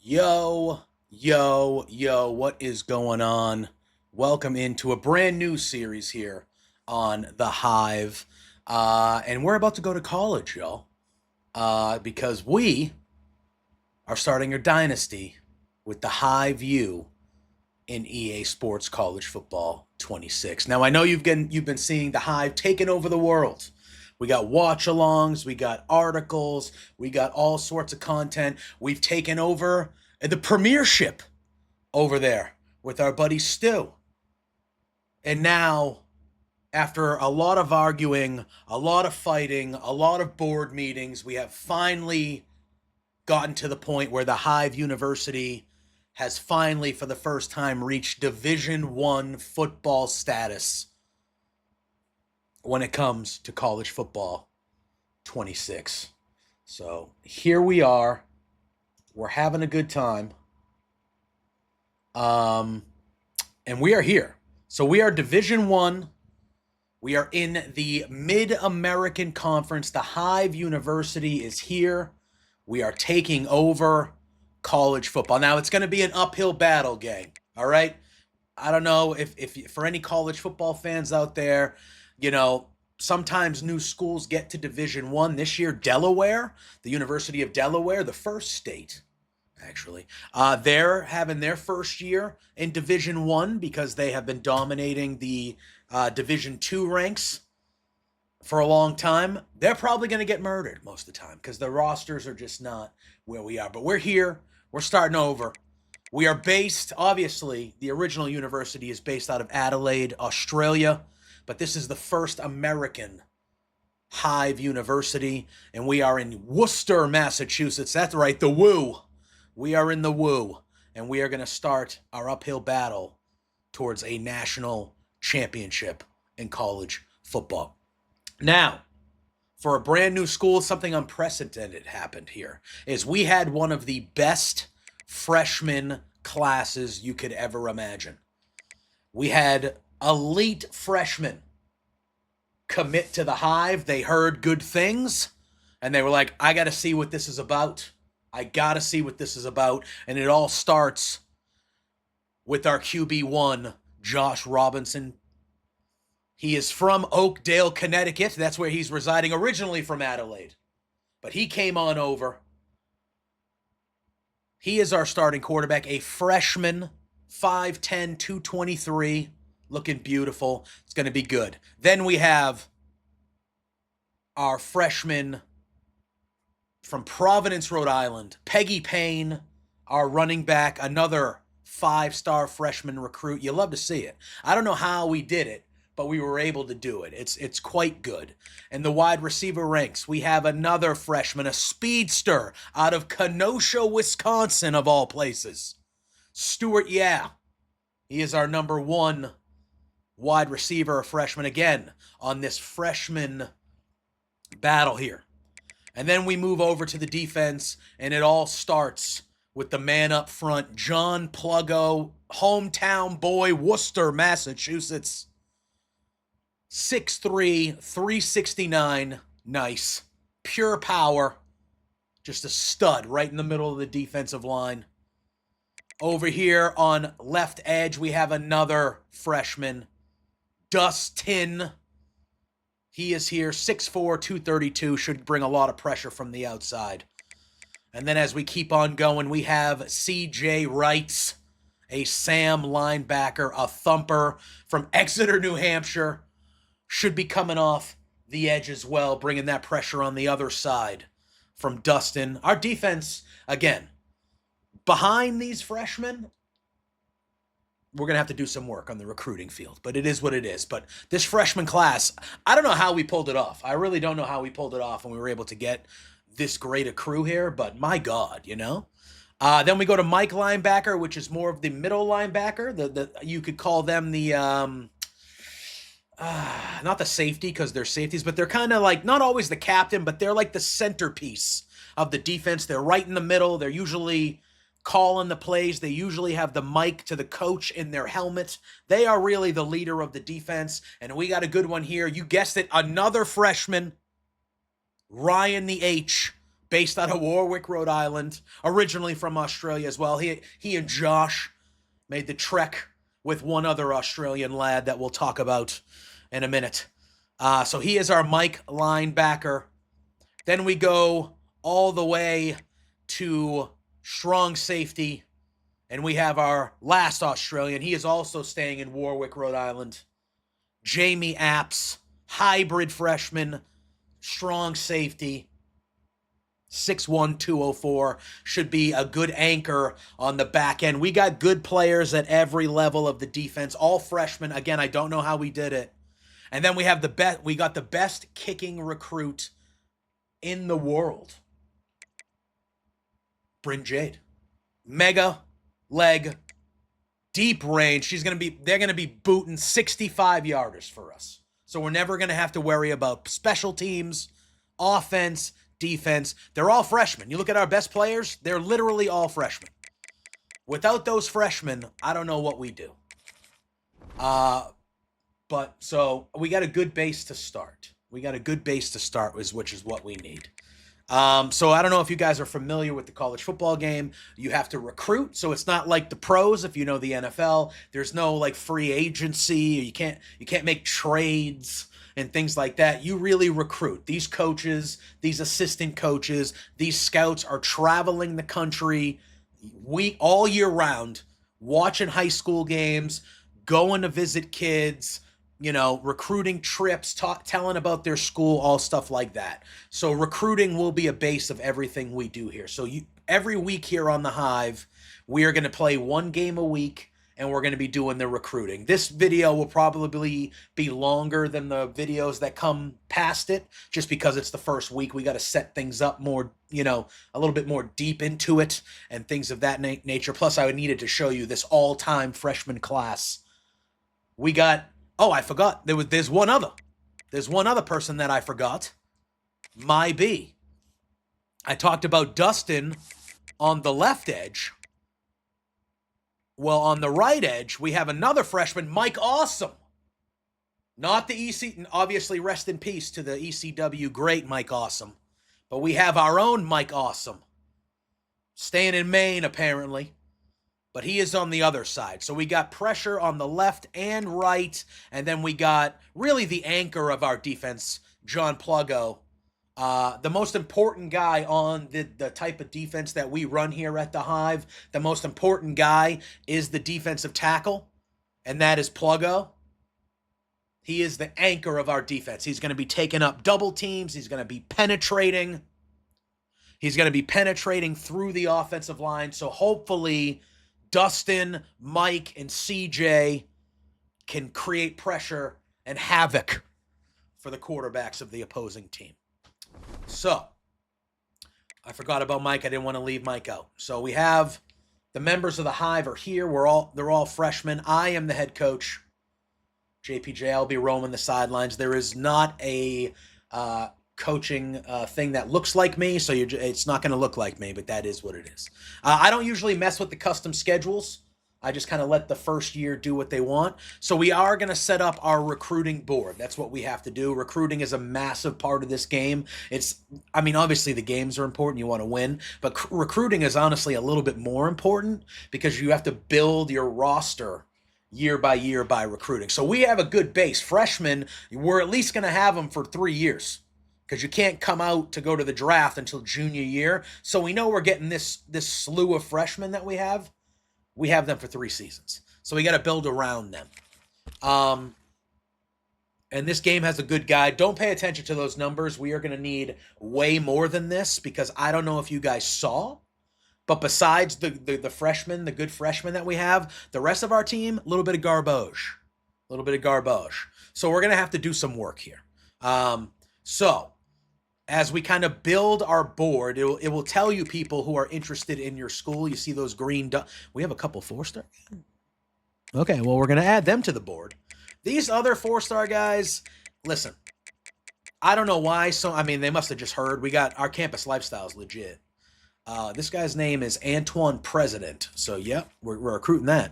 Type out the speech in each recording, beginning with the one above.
Yo, yo, what is going on? Welcome into a brand new series here on the Hive. And we're about to go to college, y'all. Because we are starting a dynasty with the Hive U in EA Sports College Football 26. Now, I know you've been seeing the Hive taking over the world. We got watch alongs, we got articles, we got all sorts of content. We've taken over the premiership over there with our buddy Stu. And now, after a lot of arguing, a lot of fighting, a lot of board meetings, we have finally gotten to the point where the Hive University has finally, for the first time, reached Division One football status when it comes to college football 26. So here we are. We're having a good time. And we are here. So we are Division One. We are in the Mid-American Conference. The Hive University is here. We are taking over college football. Now, it's going to be an uphill battle, gang. All right? I don't know if for any college football fans out there, sometimes new schools get to Division One. This year, Delaware, the University of Delaware, the first state, actually, they're having their first year in Division One because they have been dominating the Division Two ranks for a long time. They're probably going to get murdered most of the time because the rosters are just not where we are. But we're here. We're starting over. We are based, obviously, the original university is based out of Adelaide, Australia, but this is the first American Hive University, and we are in Worcester, Massachusetts. That's right, the Woo. We are in the Woo, and we are going to start our uphill battle towards a national championship in college football. Now, for a brand new school, something unprecedented happened here. Is we had one of the best freshman classes you could ever imagine. We had elite freshmen commit to the Hive. They heard good things, and they were like, I got to see what this is about. I got to see what this is about. And it all starts with our QB1, Josh Robinson. He is from Oakdale, Connecticut. That's where he's residing, originally from Adelaide. But he came on over. He is our starting quarterback, a freshman, 5'10", 223, looking beautiful. It's going to be good. Then we have our freshman from Providence, Rhode Island, Peggy Payne, our running back, another 5-star freshman recruit. You love to see it. I don't know how we did it, but we were able to do it. It's quite good. And the wide receiver ranks, we have another freshman, a speedster out of Kenosha, Wisconsin, of all places. Stuart, he is our number one wide receiver, a freshman, again, on this freshman battle here. And then we move over to the defense, and it all starts with the man up front, John Pluggo, hometown boy, Worcester, Massachusetts. 6'3", 369, nice. Pure power. Just a stud right in the middle of the defensive line. Over here on left edge, we have another freshman, Dustin. He is here, 6'4", 232, should bring a lot of pressure from the outside. And then as we keep on going, we have C.J. Wrights, a Sam linebacker, a thumper from Exeter, New Hampshire. Should be coming off the edge as well, bringing that pressure on the other side from Dustin. Our defense, again, behind these freshmen, we're going to have to do some work on the recruiting field, but it is what it is. But this freshman class, I don't know how we pulled it off. I really don't know how we pulled it off and we were able to get this great a crew here, but my God, Then we go to Mike linebacker, which is more of the middle linebacker. You could call them the, not the safety because they're safeties, but they're kind of like, not always the captain, but they're like the centerpiece of the defense. They're right in the middle. They're usually calling the plays. They usually have the mic to the coach in their helmet. They are really the leader of the defense, and we got a good one here. You guessed it, another freshman, Ryan the H, based out of Warwick, Rhode Island, originally from Australia as well. He and Josh made the trek with one other Australian lad that we'll talk about in a minute. So he is our Mike linebacker. Then we go all the way to strong safety, and we have our last Australian. He is also staying in Warwick, Rhode Island. Jamie Apps, hybrid freshman, strong safety. 6'1", 204, should be a good anchor on the back end. We got good players at every level of the defense, all freshmen. Again, I don't know how we did it. And then we have we got the best kicking recruit in the world. Bryn Jade. Mega leg, deep range. They're gonna be booting 65-yarders for us. So we're never gonna have to worry about special teams, offense, defense. They're all freshmen. You look at our best players, they're literally all freshmen. Without those freshmen, I don't know what we do. But so we got a good base to start. Which is what we need. So I don't know if you guys are familiar with the college football game. You have to recruit, so it's not like the pros. If you know the NFL, there's no like free agency. You can't make trades and things like that. You really recruit. These coaches, these assistant coaches, these scouts are traveling the country all year round, watching high school games, going to visit kids, recruiting trips, telling about their school, all stuff like that. So recruiting will be a base of everything we do here. So every week here on the Hive, we are going to play one game a week, and we're going to be doing the recruiting. This video will probably be longer than the videos that come past it, just because it's the first week. We got to set things up more, a little bit more deep into it and things of that nature. Plus, I needed to show you this all-time freshman class. We got... Oh, I forgot. There's one other. There's one other person that I forgot. My B. I talked about Dustin on the left edge. Well, on the right edge, we have another freshman, Mike Awesome. Not the EC, obviously rest in peace to the ECW great Mike Awesome. But we have our own Mike Awesome. Staying in Maine, apparently. But he is on the other side. So we got pressure on the left and right. And then we got really the anchor of our defense, John Plugo. The most important guy on the type of defense that we run here at the Hive. The most important guy is the defensive tackle. And that is Plugo. He is the anchor of our defense. He's going to be taking up double teams. He's going to be penetrating. He's going to be penetrating through the offensive line. So hopefully... Dustin, Mike, and CJ can create pressure and havoc for the quarterbacks of the opposing team. So, I forgot about Mike. I didn't want to leave Mike out. So we have the members of the Hive are here. They're all freshmen. I am the head coach. JPJ, I'll be roaming the sidelines. There is not a coaching thing that looks like me, so it's not going to look like me, but that is what it is. I don't usually mess with the custom schedules. I just kind of let the first year do what they want. So we are going to set up our recruiting board. That's what we have to do. Recruiting is a massive part of this game. Obviously the games are important. You want to win, but recruiting is honestly a little bit more important because you have to build your roster year by year by recruiting. So we have a good base. Freshmen, we're at least going to have them for 3 years. Because you can't come out to go to the draft until junior year. So we know we're getting this slew of freshmen that we have. We have them for 3 seasons. So we got to build around them. And this game has a good guide. Don't pay attention to those numbers. We are going to need way more than this because I don't know if you guys saw. But besides the freshmen, the good freshmen that we have, the rest of our team, a little bit of garbage. So we're going to have to do some work here. So as we kind of build our board, it will tell you people who are interested in your school. You see those green we have a couple 4-star. Okay, well, we're going to add them to the board. These other 4-star guys, listen, I don't know why. They must have just heard. We got our campus lifestyle is legit. This guy's name is Antoine President. So, yeah, we're recruiting that.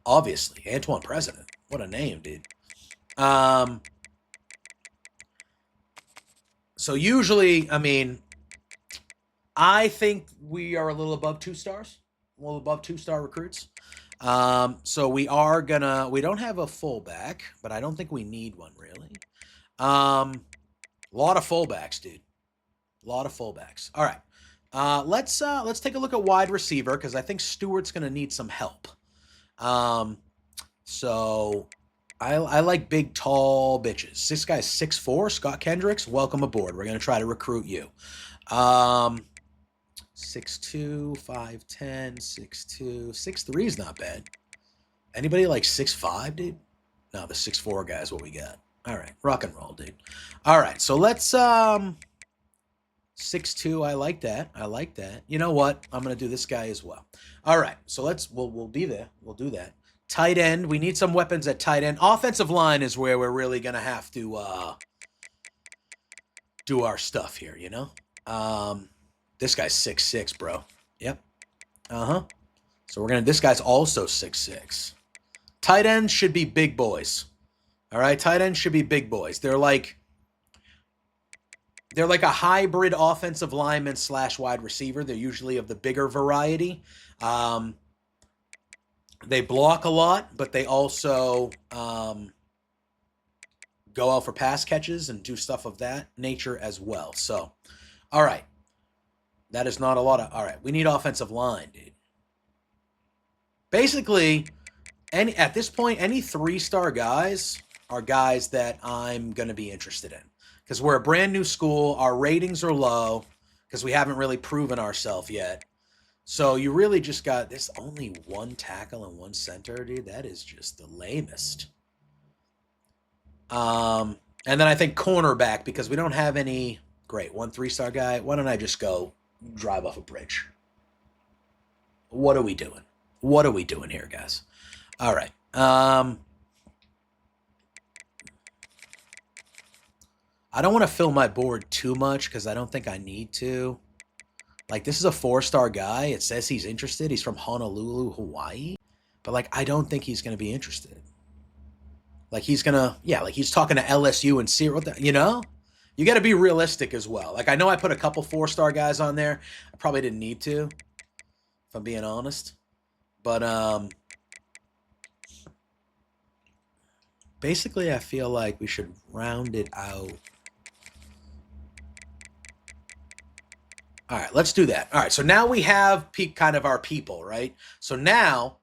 Obviously, Antoine President. What a name, dude. So usually, I think we are a little above 2 stars, a little above 2-star recruits. So we don't have a fullback, but I don't think we need one really. A lot of fullbacks, dude. A lot of fullbacks. All right. Let's take a look at wide receiver because I think Stewart's gonna need some help. So I like big, tall bitches. This guy's 6'4", Scott Kendricks. Welcome aboard. We're gonna try to recruit you. 6'2", 5'10", 6'2", 6'3" is not bad. Anybody like 6'5", dude? No, the 6'4" guy is what we got. All right, rock and roll, dude. All right, so let's 6'2". I like that. I like that. You know what? I'm gonna do this guy as well. All right, so we'll be there. We'll do that. Tight end. We need some weapons at tight end. Offensive line is where we're really gonna have to do our stuff here. You know. This guy's 6'6", bro. Yep. So this guy's also 6'6". Tight ends should be big boys. All right, tight ends should be big boys. They're like a hybrid offensive lineman / wide receiver. They're usually of the bigger variety. They block a lot, but they also go out for pass catches and do stuff of that nature as well. So, all right. That is not a lot of... All right, we need offensive line, dude. Basically, at this point, any 3-star guys are guys that I'm going to be interested in. Because we're a brand new school. Our ratings are low because we haven't really proven ourselves yet. So you really just got this only 1 tackle and 1 center, dude. That is just the lamest. And then I think cornerback because we don't have any... Great, 1 3-star guy. Why don't I just go... drive off a bridge? What are we doing? What are we doing here, guys? All right. I don't want to fill my board too much because I don't think I need to. Like, this is a 4-star guy. It says he's interested. He's from Honolulu, Hawaii. But, like, I don't think he's going to be interested. Like, he's going to... Yeah, like, he's talking to LSU and see what the... You know? You got to be realistic as well. Like, I know I put a couple 4-star guys on there. I probably didn't need to, if I'm being honest. But, basically, I feel like we should round it out. All right, let's do that. All right, so now we have kind of our people, right? So now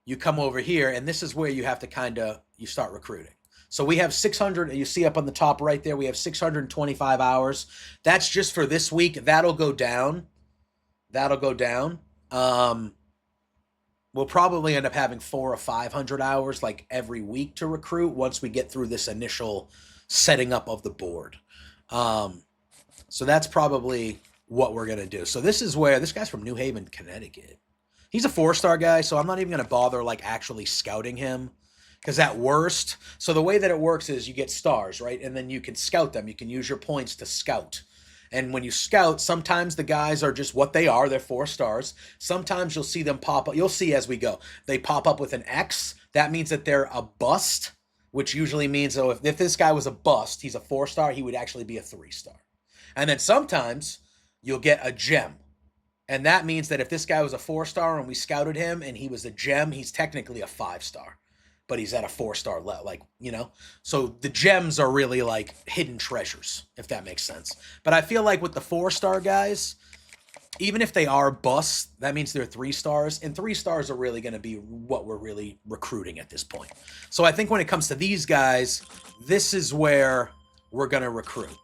you come over here, and this is where you have to you start recruiting. So we have 600, you see up on the top right there, we have 625 hours. That's just for this week. That'll go down. That'll go down. We'll probably end up having 400 or 500 hours like every week to recruit once we get through this initial setting up of the board. So that's probably what we're going to do. So this is where, this guy's from New Haven, Connecticut. He's a 4-star guy, so I'm not even going to bother like actually scouting him. Because at worst, so the way that it works is you get stars, right? And then you can scout them. You can use your points to scout. And when you scout, sometimes the guys are just what they are. They're 4 stars. Sometimes you'll see them pop up. You'll see as we go. They pop up with an X. That means that they're a bust, which usually means, oh, if this guy was a bust, he's a 4-star, he would actually be a 3-star. And then sometimes you'll get a gem. And that means that if this guy was a 4-star and we scouted him and he was a gem, he's technically a 5-star. But he's at a 4-star level, like, you know? So the gems are really like hidden treasures, if that makes sense. But I feel like with the 4-star guys, even if they are busts, that means they're 3 stars. And 3 stars are really going to be what we're really recruiting at this point. So I think when it comes to these guys, this is where we're going to recruit.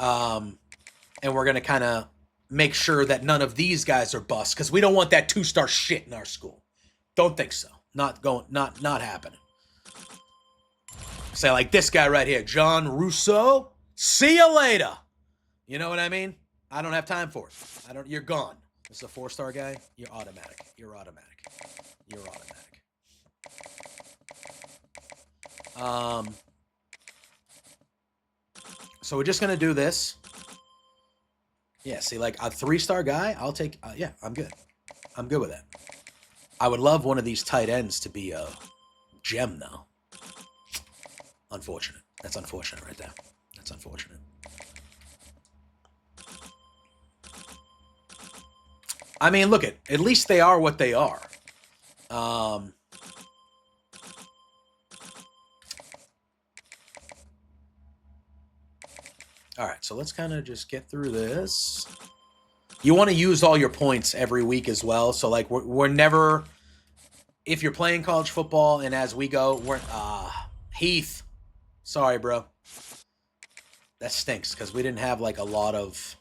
And we're going to kind of make sure that none of these guys are busts because we don't want that 2-star shit in our school. Don't think so. Not happening. Say like this guy right here, John Russo. See you later. You know what I mean? I don't have time for it. You're gone. This is a 4-star guy. You're automatic. You're automatic. You're automatic. So we're just gonna do this. Yeah. See, like a 3-star guy, I'll take. Yeah, I'm good. I'm good with that. I would love one of these tight ends to be a gem, though. Unfortunate. That's unfortunate right there. That's unfortunate. I mean, look at least they are what they are. All right, so let's kind of just get through this. You want to use all your points every week as well. So, like, we're never... If you're playing college football and as we go, we're... Heath. Sorry, bro. That stinks because we didn't have, like, a lot of...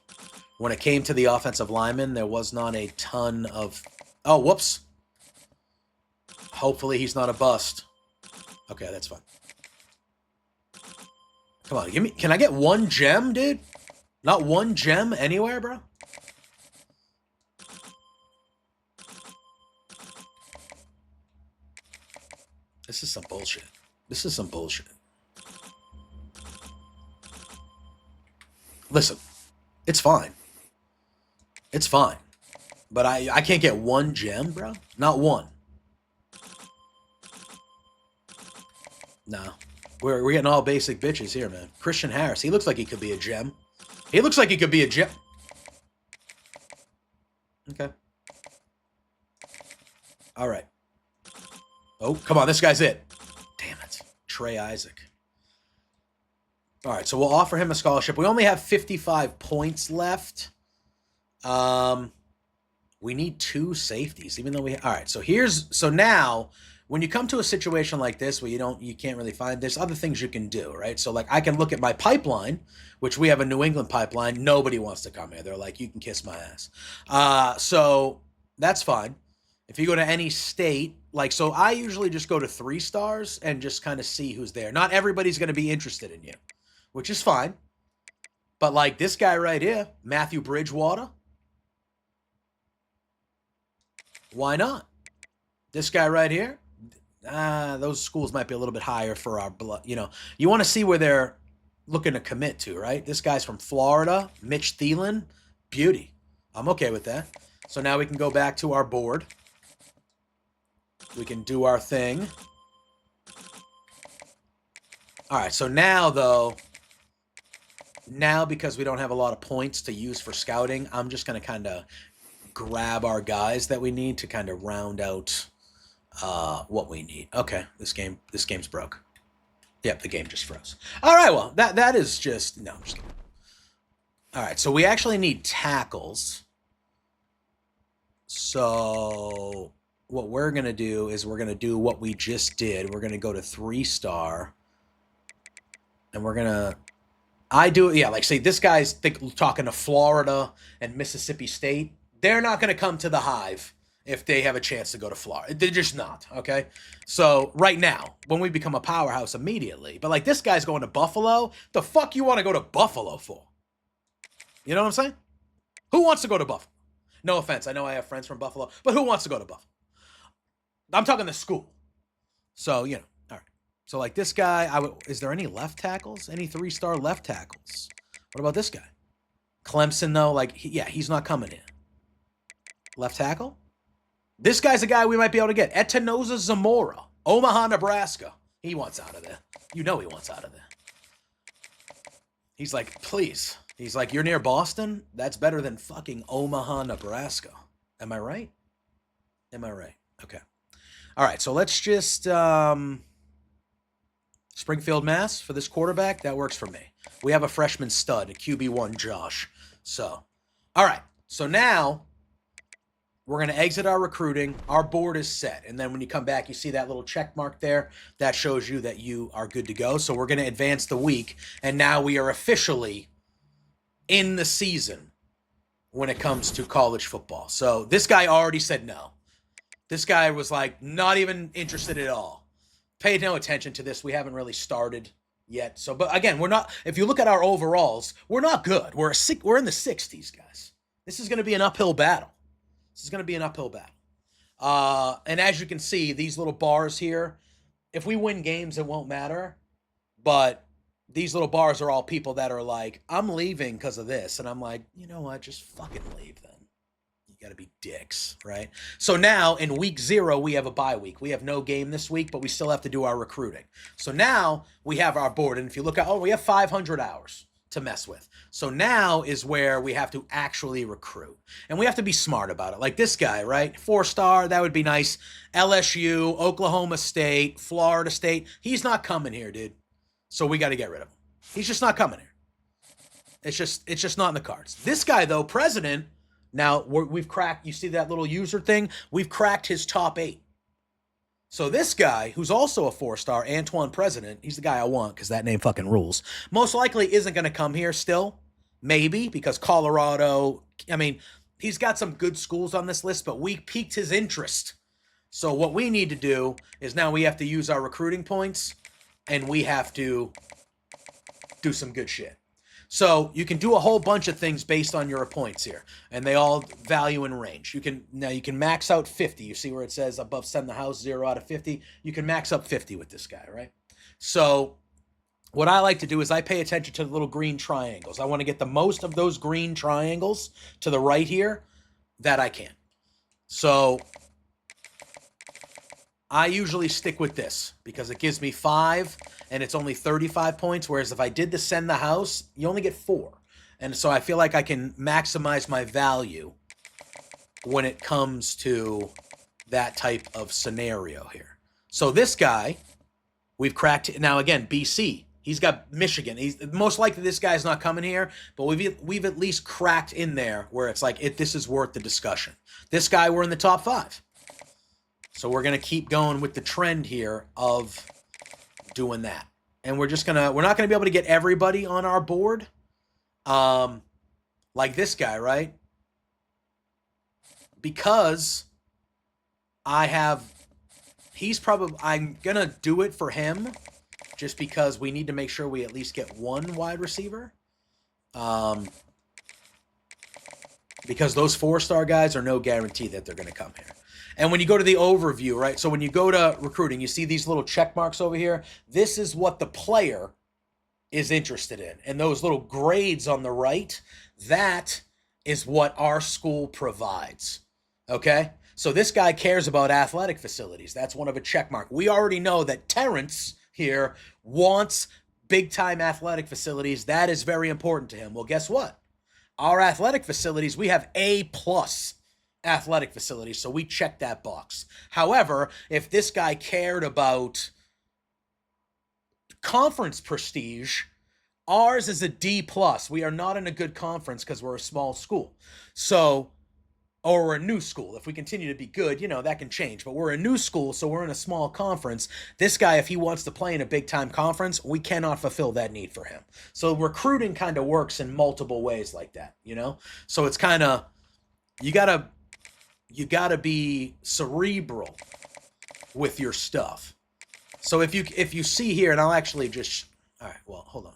When it came to the offensive lineman, there was not a ton of... Oh, whoops. Hopefully he's not a bust. Okay, that's fine. Come on, give me... Can I get one gem, dude? Not one gem anywhere, bro? This is some bullshit. This is some bullshit. Listen, it's fine. It's fine. But I can't get one gem, bro? Not one. No. We're getting all basic bitches here, man. Christian Harris, he looks like he could be a gem. He looks like he could be a gem. Okay. All right. Oh, come on, this guy's it. Damn it. Trey Isaac. All right, so we'll offer him a scholarship. We only have 55 points left. We need 2 safeties, even though we... All right, so now, when you come to a situation like this where you can't really find... There's other things you can do, right? So, like, I can look at my pipeline, which we have a New England pipeline. Nobody wants to come here. They're like, you can kiss my ass. So that's fine. If you go to any state, like, so I usually just go to 3 stars and just kind of see who's there. Not everybody's going to be interested in you, which is fine. But, like, this guy right here, Matthew Bridgewater, why not? This guy right here, those schools might be a little bit higher for our blood. You know, you want to see where they're looking to commit to, right? This guy's from Florida, Mitch Thielen, beauty. I'm okay with that. So now we can go back to our board. We can do our thing. All right, so now, though, because we don't have a lot of points to use for scouting, I'm just going to kind of grab our guys that we need to kind of round out what we need. Okay, this game's broke. Yep, the game just froze. All right, well, that is just... No, I'm just kidding. All right, so we actually need tackles. So... What we're going to do is we're going to do what we just did. We're going to go to 3-star. And we're going to... like, say, this guy's talking to Florida and Mississippi State. They're not going to come to the Hive if they have a chance to go to Florida. They're just not, okay? So, right now, when we become a powerhouse immediately. But, like, this guy's going to Buffalo. The fuck you want to go to Buffalo for? You know what I'm saying? Who wants to go to Buffalo? No offense. I know I have friends from Buffalo. But who wants to go to Buffalo? I'm talking the school. So, you know, all right. So, like, this guy, is there any left tackles? Any 3-star left tackles? What about this guy? Clemson, though, like, he's not coming in. Left tackle? This guy's a guy we might be able to get. Etanoza Zamora, Omaha, Nebraska. He wants out of there. You know he wants out of there. He's like, please. He's like, you're near Boston? That's better than fucking Omaha, Nebraska. Am I right? Am I right? Okay. All right, so let's just Springfield, Mass. For this quarterback. That works for me. We have a freshman stud, a QB1, Josh. So, all right. So now we're going to exit our recruiting. Our board is set. And then when you come back, you see that little check mark there. That shows you that you are good to go. So we're going to advance the week. And now we are officially in the season when it comes to college football. So this guy already said no. This guy was like not even interested at all. Paid no attention to this. We haven't really started yet. So, but again, we're not. If you look at our overalls, we're not good. We're in the 60s, guys. This is going to be an uphill battle. And as you can see, these little bars here. If we win games, it won't matter. But these little bars are all people that are like, I'm leaving because of this, and I'm like, you know what? Just fucking leave then. You got to be dicks, right? So now, in week 0, we have a bye week. We have no game this week, but we still have to do our recruiting. So now, we have our board. And if you look at, we have 500 hours. to mess with. So now is where we have to actually recruit. And we have to be smart about it. Like this guy, right? 4-star, that would be nice. LSU, Oklahoma State, Florida State. He's not coming here, dude. So we got to get rid of him. He's just not coming here. It's just not in the cards. This guy, though, president, now we've cracked, you see that little user thing? We've cracked his top 8. So this guy, who's also a 4-star, Antoine President, he's the guy I want because that name fucking rules, most likely isn't going to come here still. Maybe, because Colorado, I mean, he's got some good schools on this list, but we piqued his interest. So what we need to do is now we have to use our recruiting points, and we have to do some good shit. So you can do a whole bunch of things based on your points here, and they all value in range. You can max out 50. You see where it says above send the house 0 out of 50. You can max up 50 with this guy, right? So what I like to do is I pay attention to the little green triangles. I want to get the most of those green triangles to the right here that I can. So I usually stick with this because it gives me 5 and it's only 35 points. Whereas if I did the send the house, you only get 4. And so I feel like I can maximize my value when it comes to that type of scenario here. So this guy, we've cracked it. Now again, BC, he's got Michigan. He's most likely this guy's not coming here, but we've at least cracked in there where it's like this is worth the discussion. This guy, we're in the top 5. So we're going to keep going with the trend here of doing that. And we're not going to be able to get everybody on our board. Like this guy, right? Because I'm going to do it for him just because we need to make sure we at least get one wide receiver. Because those 4-star guys are no guarantee that they're going to come here. And when you go to the overview, right? So when you go to recruiting, you see these little check marks over here. This is what the player is interested in. And those little grades on the right, that is what our school provides. Okay? So this guy cares about athletic facilities. That's one of a check mark. We already know that Terrence here wants big-time athletic facilities. That is very important to him. Well, guess what? Our athletic facilities, we have A+ athletic facilities, so we check that box. However, if this guy cared about conference prestige, ours is a D+. We are not in a good conference because we're a small school. So, or we're a new school. If we continue to be good, that can change. But we're a new school, so we're in a small conference. This guy, if he wants to play in a big-time conference, we cannot fulfill that need for him. So recruiting kind of works in multiple ways like that, So it's kind of, you gotta be cerebral with your stuff. So if you see here, and I'll actually just, all right, well, hold on.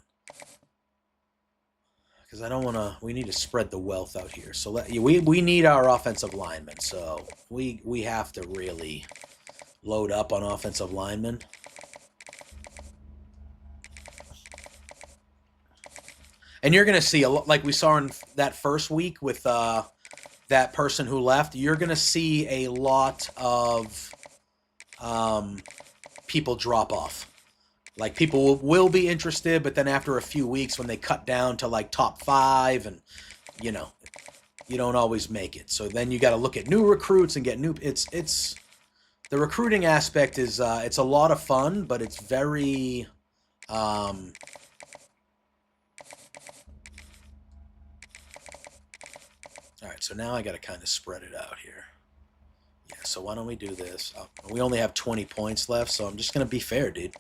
Because I don't want to, we need to spread the wealth out here. So we need our offensive linemen. So we have to really load up on offensive linemen. And you're going to see, a lot, like we saw in that first week with that person who left, you're going to see a lot of people drop off. Like, people will be interested, but then after a few weeks when they cut down to, like, top 5 and, you don't always make it. So then you got to look at new recruits and get new... It's the recruiting aspect is, it's a lot of fun, but it's very... All right, so now I got to kind of spread it out here. Yeah, so why don't we do this? We only have 20 points left, so I'm just going to be fair, dude.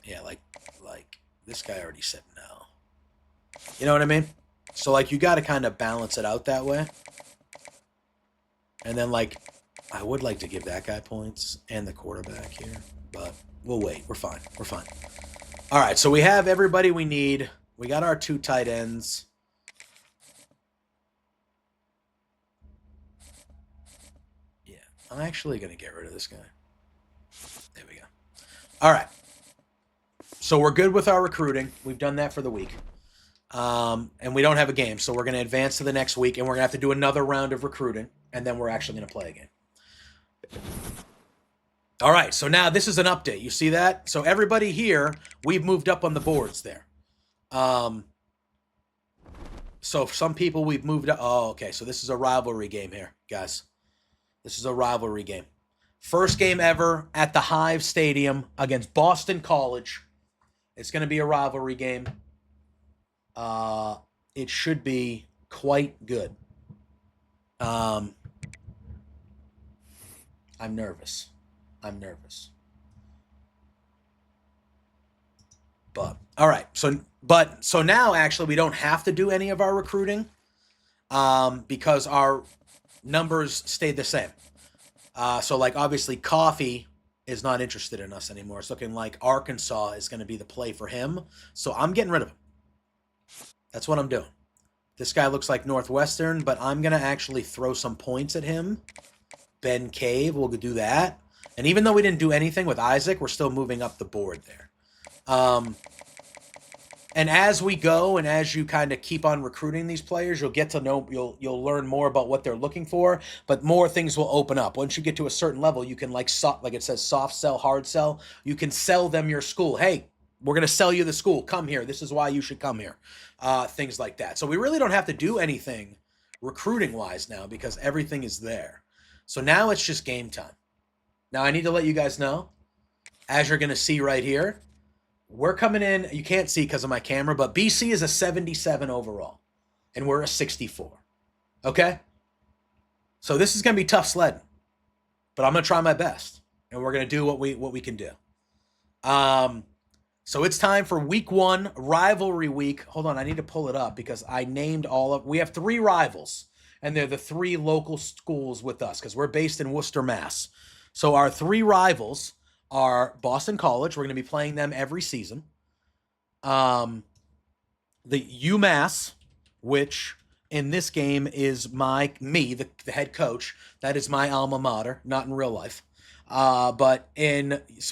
Yeah, like this guy already said no. You know what I mean? So, like, you got to kind of balance it out that way. And then, like, I would like to give that guy points and the quarterback here, but we'll wait. We're fine. We're fine. All right, so we have everybody we need. We got our 2 tight ends. Yeah, I'm actually going to get rid of this guy. There we go. All right. So we're good with our recruiting. We've done that for the week. And we don't have a game, so we're going to advance to the next week, and we're going to have to do another round of recruiting, and then we're actually going to play a game. All right, so now this is an update. You see that? So everybody here, we've moved up on the boards there. So some people we've moved up. Oh, okay. So this is a rivalry game here, guys. This is a rivalry game. First game ever at the Hive Stadium against Boston College. It's going to be a rivalry game. It should be quite good. I'm nervous. But all right. So now actually we don't have to do any of our recruiting because our numbers stayed the same. So like obviously Coffee is not interested in us anymore. It's looking like Arkansas is going to be the play for him. So I'm getting rid of him. That's what I'm doing. This guy looks like Northwestern, but I'm going to actually throw some points at him. Ben Cave, we'll do that. And even though we didn't do anything with Isaac, we're still moving up the board there. And as we go and as you kind of keep on recruiting these players, you'll get to know, you'll learn more about what they're looking for, but more things will open up. Once you get to a certain level, you can like it says soft sell, hard sell. You can sell them your school. Hey, we're going to sell you the school. Come here. This is why you should come here. Things like that. So we really don't have to do anything recruiting-wise now because everything is there. So now it's just game time. Now I need to let you guys know, as you're going to see right here, we're coming in, you can't see because of my camera, but BC is a 77 overall, and we're a 64. Okay? So this is going to be tough sledding, but I'm going to try my best, and we're going to do what we can do. So it's time for week 1, rivalry week. Hold on, I need to pull it up because I named we have 3 rivals, and they're the 3 local schools with us because we're based in Worcester, Mass. So our 3 rivals are Boston College. We're going to be playing them every season. The UMass, which in this game is the head coach. That is my alma mater, not in real life. So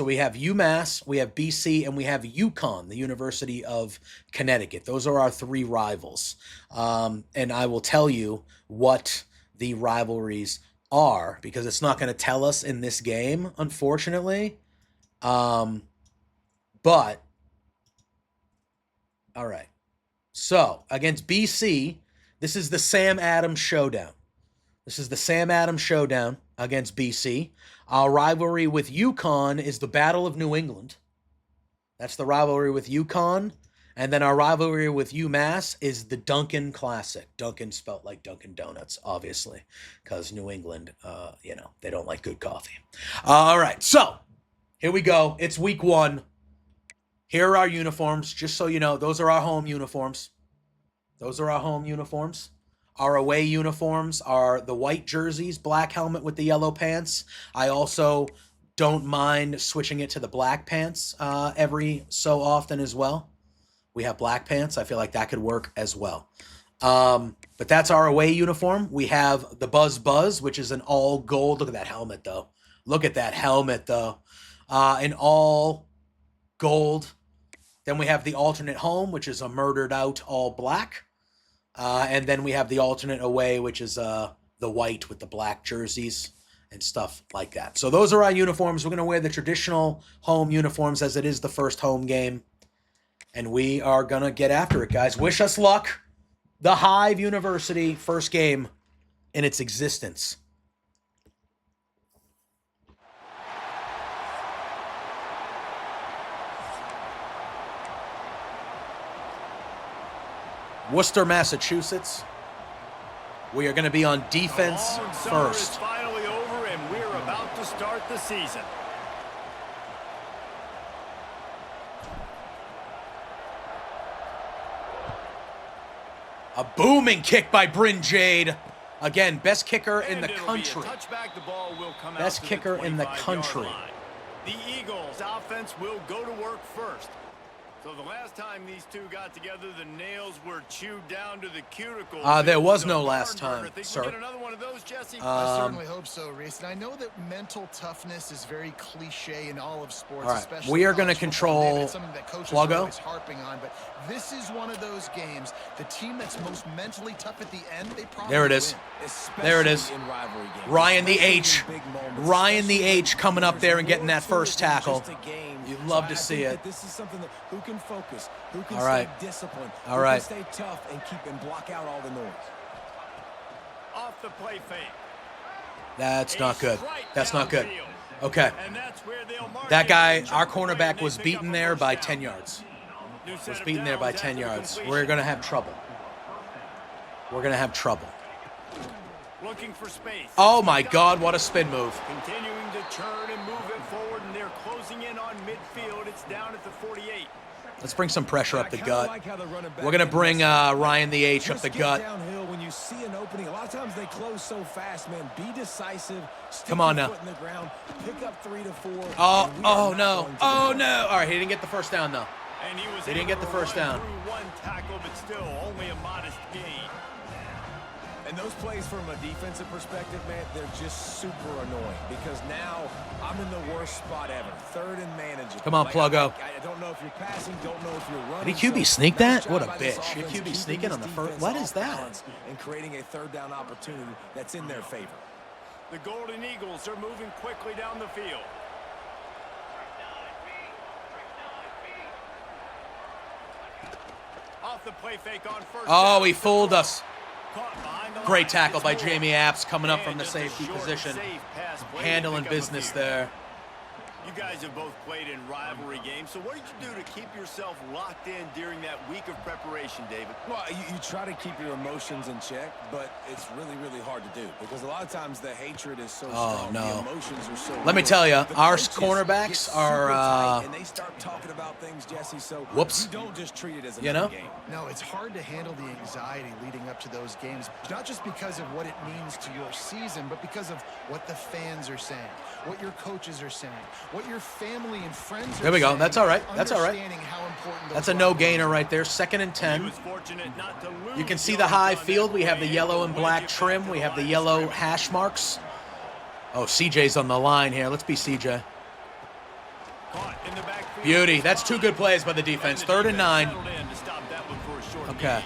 we have UMass, we have BC, and we have UConn, the University of Connecticut. Those are our 3 rivals. And I will tell you what the rivalries are because it's not going to tell us in this game, unfortunately. But all right. So against BC, this is the Sam Adams showdown. Against BC. Our rivalry with UConn is the Battle of New England. That's the rivalry with UConn. And then our rivalry with UMass is the Dunkin' Classic. Dunkin' spelt like Dunkin' Donuts, obviously, because New England, they don't like good coffee. All right, so here we go. It's week 1. Here are our uniforms. Just so you know, those are our home uniforms. Our away uniforms are the white jerseys, black helmet with the yellow pants. I also don't mind switching it to the black pants every so often as well. We have black pants. I feel like that could work as well. But that's our away uniform. We have the Buzz, which is an all gold. Look at that helmet, though. In all gold. Then we have the alternate home, which is a murdered out all black. And then we have the alternate away, which is the white with the black jerseys and stuff like that. So those are our uniforms. We're going to wear the traditional home uniforms as it is the first home game. And we are going to get after it, guys. Wish us luck. The Hive University first game in its existence. Worcester, Massachusetts. We are going to be on defense first. Is finally over, and we're about to start the season. A booming kick by Bryn Jade. Again, best kicker in the country. Best kicker in the country. The Eagles' offense will go to work first. So the last time these two got together, the nails were chewed down to the cuticles. There was no last time, sir. We'll get another one of those, Jesse? I certainly hope so, Reese. And I know that mental toughness is very cliche in all of sports. All right, especially we are going to college control football. It's something that coaches are Pluggo. always harping on, but this is one of those games. The team that's most mentally tough at the end, they probably There it is. win. There it is. Ryan the H. Ryan the H coming up there and getting that first tackle. You'd love to see it. This is something that who can focus, who can All right. stay disciplined, All who right. can stay tough and keep and block out all the noise. Off the play fake. That's not good. That's not good. Downfield. Okay. And that's where they'll mark That it. guy, our cornerback, was beaten there by 10 yards. New set Was of beaten there by downs 10 after yards. completion. We're going to have trouble. We're going to have trouble. Looking for space. Oh, my God. What a spin move. Continuing to turn and move it forward, and they're closing in on midfield. It's down at the 48. Let's bring some pressure up the gut. Like how they're running back We're going to in bring this. Ryan the H up Just the get gut. downhill when you see an opening. A lot of times they close so fast, man. Be decisive. Stick Come on your now. foot in the ground. Pick up 3 to 4. Oh, and we are oh, not no. going to Oh, give up. no. All right, he didn't get the first down, though. And he was They didn't able get the to first run down. through one tackle, but still only a modest gain. And those plays from a defensive perspective, man, they're just super annoying because now I'm in the worst spot ever. Third and manageable. Come on, Pluggo. I don't know if you're passing, don't know if you're running. Did QB so sneak nice that? What a job by this bitch. Your offense, QB keeping sneaking this on the first. defense What off is that? balance and creating a third down opportunity that's in their favor. The Golden Eagles are moving quickly down the field. Off the play fake on first Oh, down. he fooled us. Caught behind the line. Great tackle It's by Moore. Jamie Apps coming up from And the just a safety short, position. safe pass play to Handling pick up a business few. there. You guys have both played in rivalry games, so what did you do to keep yourself locked in during that week of preparation, David? Well, you try to keep your emotions in check, but it's really, really hard to do because a lot of times the hatred is so strong. no. The emotions are so Let me real. tell ya, The our coaches cornerbacks get super are, tight, and they start talking about things, Jesse, so whoops. you don't just treat it as You another know? game. No, it's hard to handle the anxiety leading up to those games, not just because of what it means to your season, but because of what the fans are saying, what your coaches are saying, what your family and friends are There we go. saying. That's all right. That's all right. Understanding how important That's those a no-gainer rivalries right there. 2nd and He 10. was fortunate not to lose You can see the yards high on that field. We have the play, yellow able and to black wedge it trim. back to We have the line of yellow scrimmage. hash marks. Oh, CJ's on the line here. Let's be CJ. Caught in the backfield. Beauty. That's two good plays by the defense. And the 3rd and 9. settled in to stop that one for a short Okay. gain.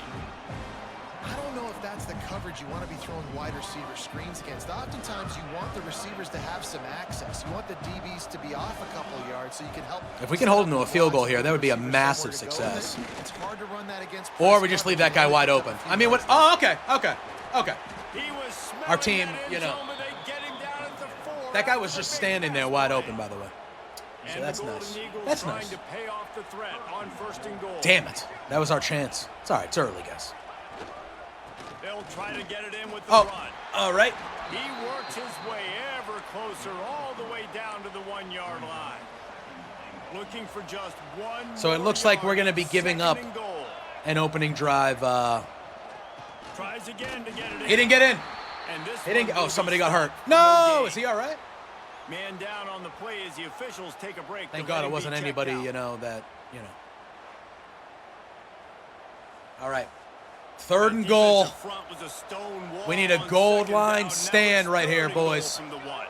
I don't know if that's the coverage you want to be throwing wide receiver screens against. Oftentimes, you want the receivers to have some access. You want the DBs to be off a couple yards so you can help. If we can hold him to a field goal here, that would be a massive success. It's hard to run that against. Or we just leave that guy wide open. I mean, what? Oh, okay. He was smelling Our team, that end you know. zone, and they get him down at the 4. That guy was That's just a big standing there pass wide play. open, by the way. So And that's the Golden nice. Eagles That's trying nice. to pay off the threat on 1st and goal. Damn it. That was our chance. It's all right. It's early, guys. They'll try to get it in with the Oh, run. all right. He works his way ever closer all the way down to the 1-yard line. Looking for just one So it more looks like we're yard. gonna be giving 2nd up and goal. An opening drive. Tries again to get it in. He didn't get in. And this He didn't. one Oh, will somebody be got hurt. stopped. No. gain. Is he all right? Man down on the play as the officials take a break. Thank to let God it him be wasn't checked anybody, out. you know, that, you know. All right. 3rd and That goal. defensive front was a stone wall We need a on gold 2nd line down. Now stand it's right here, 3rd and goal boys. from the 1.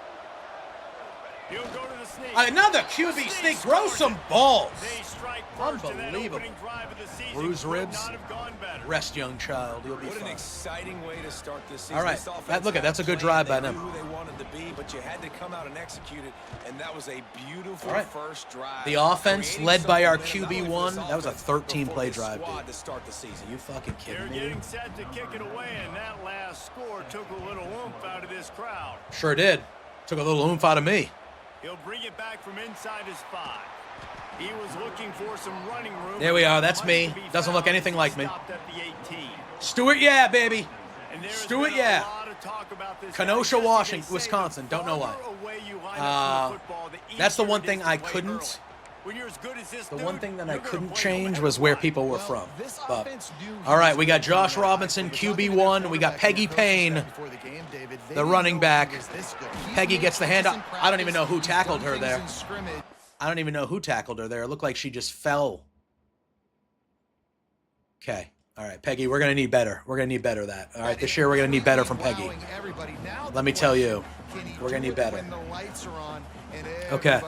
He'll go to the sneak. Another QB sneak. Grow some balls. They strike first, and that Unbelievable. opening drive of the season Bruised could ribs. not have gone better. Rest, young child. You'll be What an fine. exciting way to start this season. All right. This offense That- look, had that's a good plan. drive by They them. knew who they wanted to be, but you had to come out and execute it, and that was a beautiful All right. first drive. The offense Creating led by our something, man, not only QB1. for this That was a offense, 13-play but for this drive, squad dude. to start the season. Are you fucking They're kidding me? getting set to kick it away, and that last score took a little oomph out of this crowd. Sure did. Took a little oomph out of me. He'll bring it back from inside his 5. He was looking for some running room. There we are. That's Much me. to be Doesn't look found. anything like me. Stopped at the 18. Stewart, yeah, baby. And there has Stewart, been yeah. a lot of talk about this. Kenosha, Jesse, they Washington, say Wisconsin. the Don't know why. farther away you line up from the football, the That's the easier one it thing is I to play couldn't. early. When you're as good as this The dude, one thing that I you're gonna couldn't play no change matter was where what. people were Well, from. this But offense knew all right, he we was got gonna Josh be all right. Robinson, They were talking to their QB1. We got quarterback Peggy and their coaching Payne, staff before the game, David. They the didn't running know back. he was this good. He's Peggy made gets the plays handoff. in I don't even know who practice. He's tackled done her things there. in scrimmage. I don't even know who tackled her there. It looked like she just fell Okay. All right, Peggy, we're going to need better. We're going to need better of that. All right, this year we're going to need better from Peggy. Let me tell you, we're going to need better. Okay.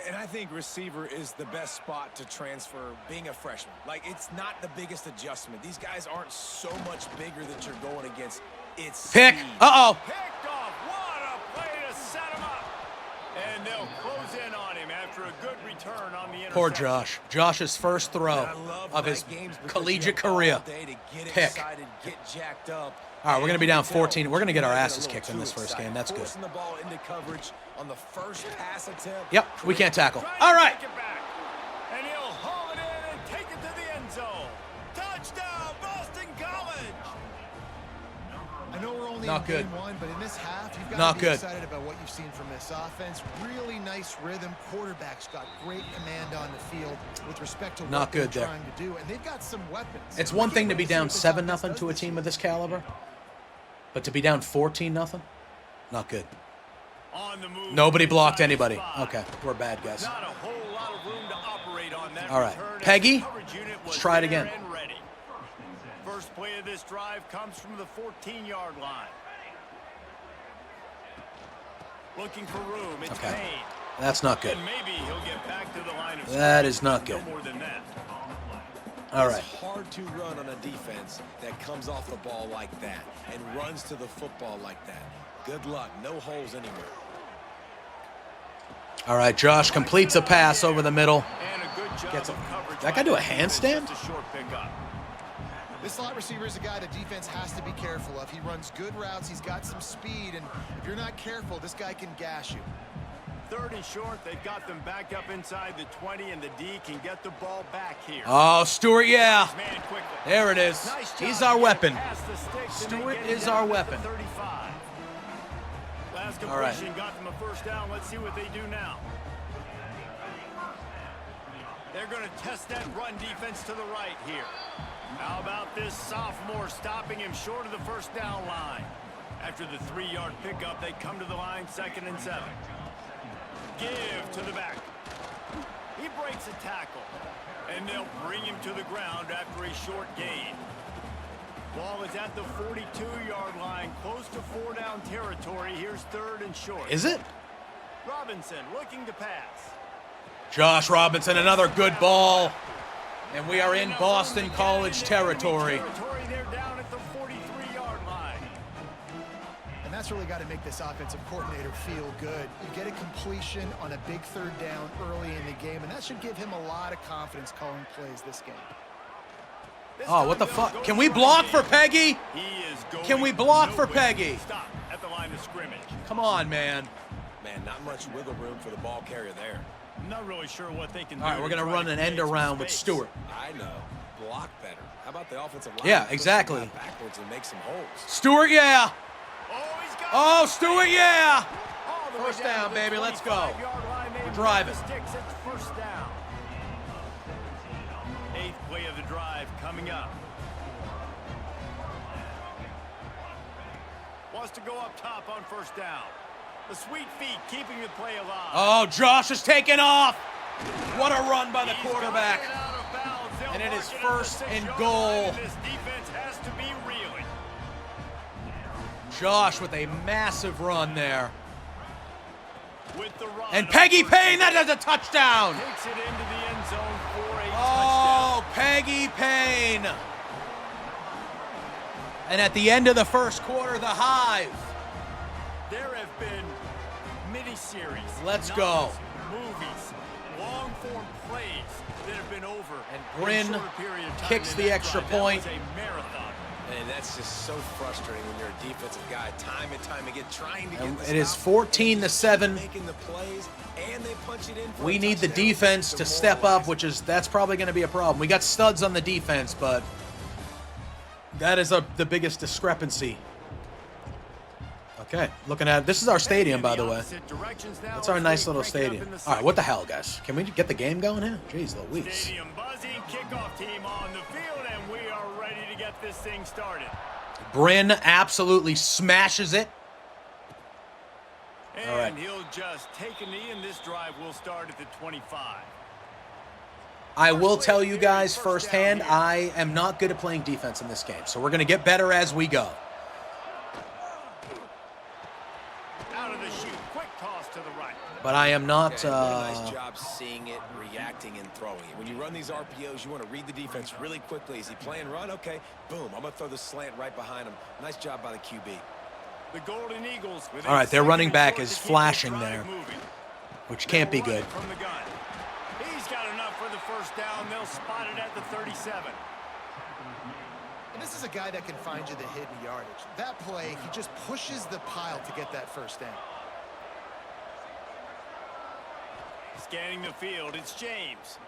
And I think receiver is the best spot to transfer being a freshman. Like, it's not the biggest adjustment. These guys aren't so much bigger that you're going against. It's pick. speed. Uh-oh. Picked off. What a play to set him up. And they'll close in on him after a good return on the interception. Poor Josh. Josh's first throw of his collegiate career. Pick. All right, we're going to be down 14. We're going to get our asses kicked in this first game. That's good. The ball into coverage on the first pass attempt. Yep, we can't tackle. All right. And he'll haul it in and take it to the end zone. Touchdown, Boston College. I know we're only Not in good. game 1, but in this half, you've got Not to be good. excited about what you've seen from this offense. Really nice rhythm. Quarterback's got great command on the field with respect to what they're trying to do, and they've got some weapons. It's one thing to be down 7-0 to a team of this caliber, but to be down 14-0, not good. On the move. Nobody blocked anybody. Okay, we're bad, guys. Not a whole lot of room to operate on that. All right, Peggy, let's try it again. First play of this drive comes from the 14-yard line. Looking for room. It's Okay. Payne. That's not good. And maybe he'll get back to the line of That scrimmage. is not good. No more than that. All right. It's hard to run on a defense that comes off the ball like that and runs to the football like that. Good luck. No holes anywhere. All right, Josh completes a pass over the middle. And a good job Gets a, of coverage. that guy do a handstand? Just a short pickup. This slot receiver is a guy the defense has to be careful of. He runs good routes. He's got some speed, and if you're not careful, this guy can gash you. Third and short, they've got them backed up inside the 20, and the D can get the ball back here. Oh, Stewart, yeah. Man quickly. There it is. Nice job He's our weapon. past the sticks and then Stewart getting is down our at the weapon. 35. Last All right. completion got them a first down. Let's see what they do now. They're going to test that run defense to the right here. How about this sophomore stopping him short of the first down line? After the 3-yard pickup, they come to the line, 2nd and 7. Give to the back. He breaks a tackle, and they'll bring him to the ground after a short gain. Ball is at the 42-yard line, close to 4-down territory. Here's 3rd and short. Is it? Robinson looking to pass. Josh Robinson, another good ball. And we are in Boston College territory. They're down at the 43-yard line. And that's really got to make this offensive coordinator feel good. You get a completion on a big 3rd down early in the game, and that should give him a lot of confidence calling plays this game. Oh, what the fuck? Can we block for Peggy? Can we block for Peggy? Stop at the line of scrimmage. Come on, man. Man, not much wiggle room for the ball carrier there. I'm not really sure what they can do. All right, we're going to run an end around with Stewart. I know. Block better. How about the offensive line? Yeah, Push exactly. the guy backwards and make some holes. Stewart, yeah. Oh, he's got Oh, Stewart, yeah. all the way First down, to the baby. Let's go. 25-yard line. They We're grab driving. the sticks. It's first down. 8th play of the drive coming up. Wants to go up top on first down. The sweet feet keeping the play alive. Oh, Josh is taking off. What a run by the He's quarterback. got it out of bounds. They'll And it mark is at first the and 6-yard goal. line, and this defense has to be reeling. Josh with a massive run there. With the run, And Peggy Payne, that is a touchdown. takes it into the end zone for a Oh, Peggy Payne. And at the end of the first quarter, the Hive. touchdown. There have been mini-series, Let's novels, go. movies, long-form plays that have been over. And Bryn in a shorter period of time kicks than the that extra drive. That point. was a marathon. And that's just so frustrating when you're a defensive guy, time and time again, trying to get And the it is stop, 14-7. making the plays, and they punch it in for We a need the touchdown. defense to step up, which is that's probably going to be a problem. We got studs on the defense, but that is the biggest discrepancy. Okay, looking at this is our stadium, by the way. That's our nice little stadium. All right, what the hell, guys? Can we get the game going here? Jeez Louise. Stadium buzzing, kickoff team on the field, and we are ready to get this thing started. Bryn absolutely smashes it. And All right. he'll just take a knee, and this drive will start at the 25. I will tell you guys firsthand, I am not good at playing defense in this game. So we're going to get better as we go. Out of the chute, quick toss to the right. But I am not... nice job seeing it, reacting, and throwing it. When you run these RPOs, you want to read the defense really quickly. Is he playing run? Okay, boom. I'm going to throw the slant right behind him. Nice job by the QB. The Golden Eagles. All right, their running back is flashing there, which can't be good. From the gun. He's got enough for the first down. They'll spot it at the 37. And this is a guy that can find you the hidden yardage. That play, he just pushes the pile to get that first down. Scanning the field, it's James.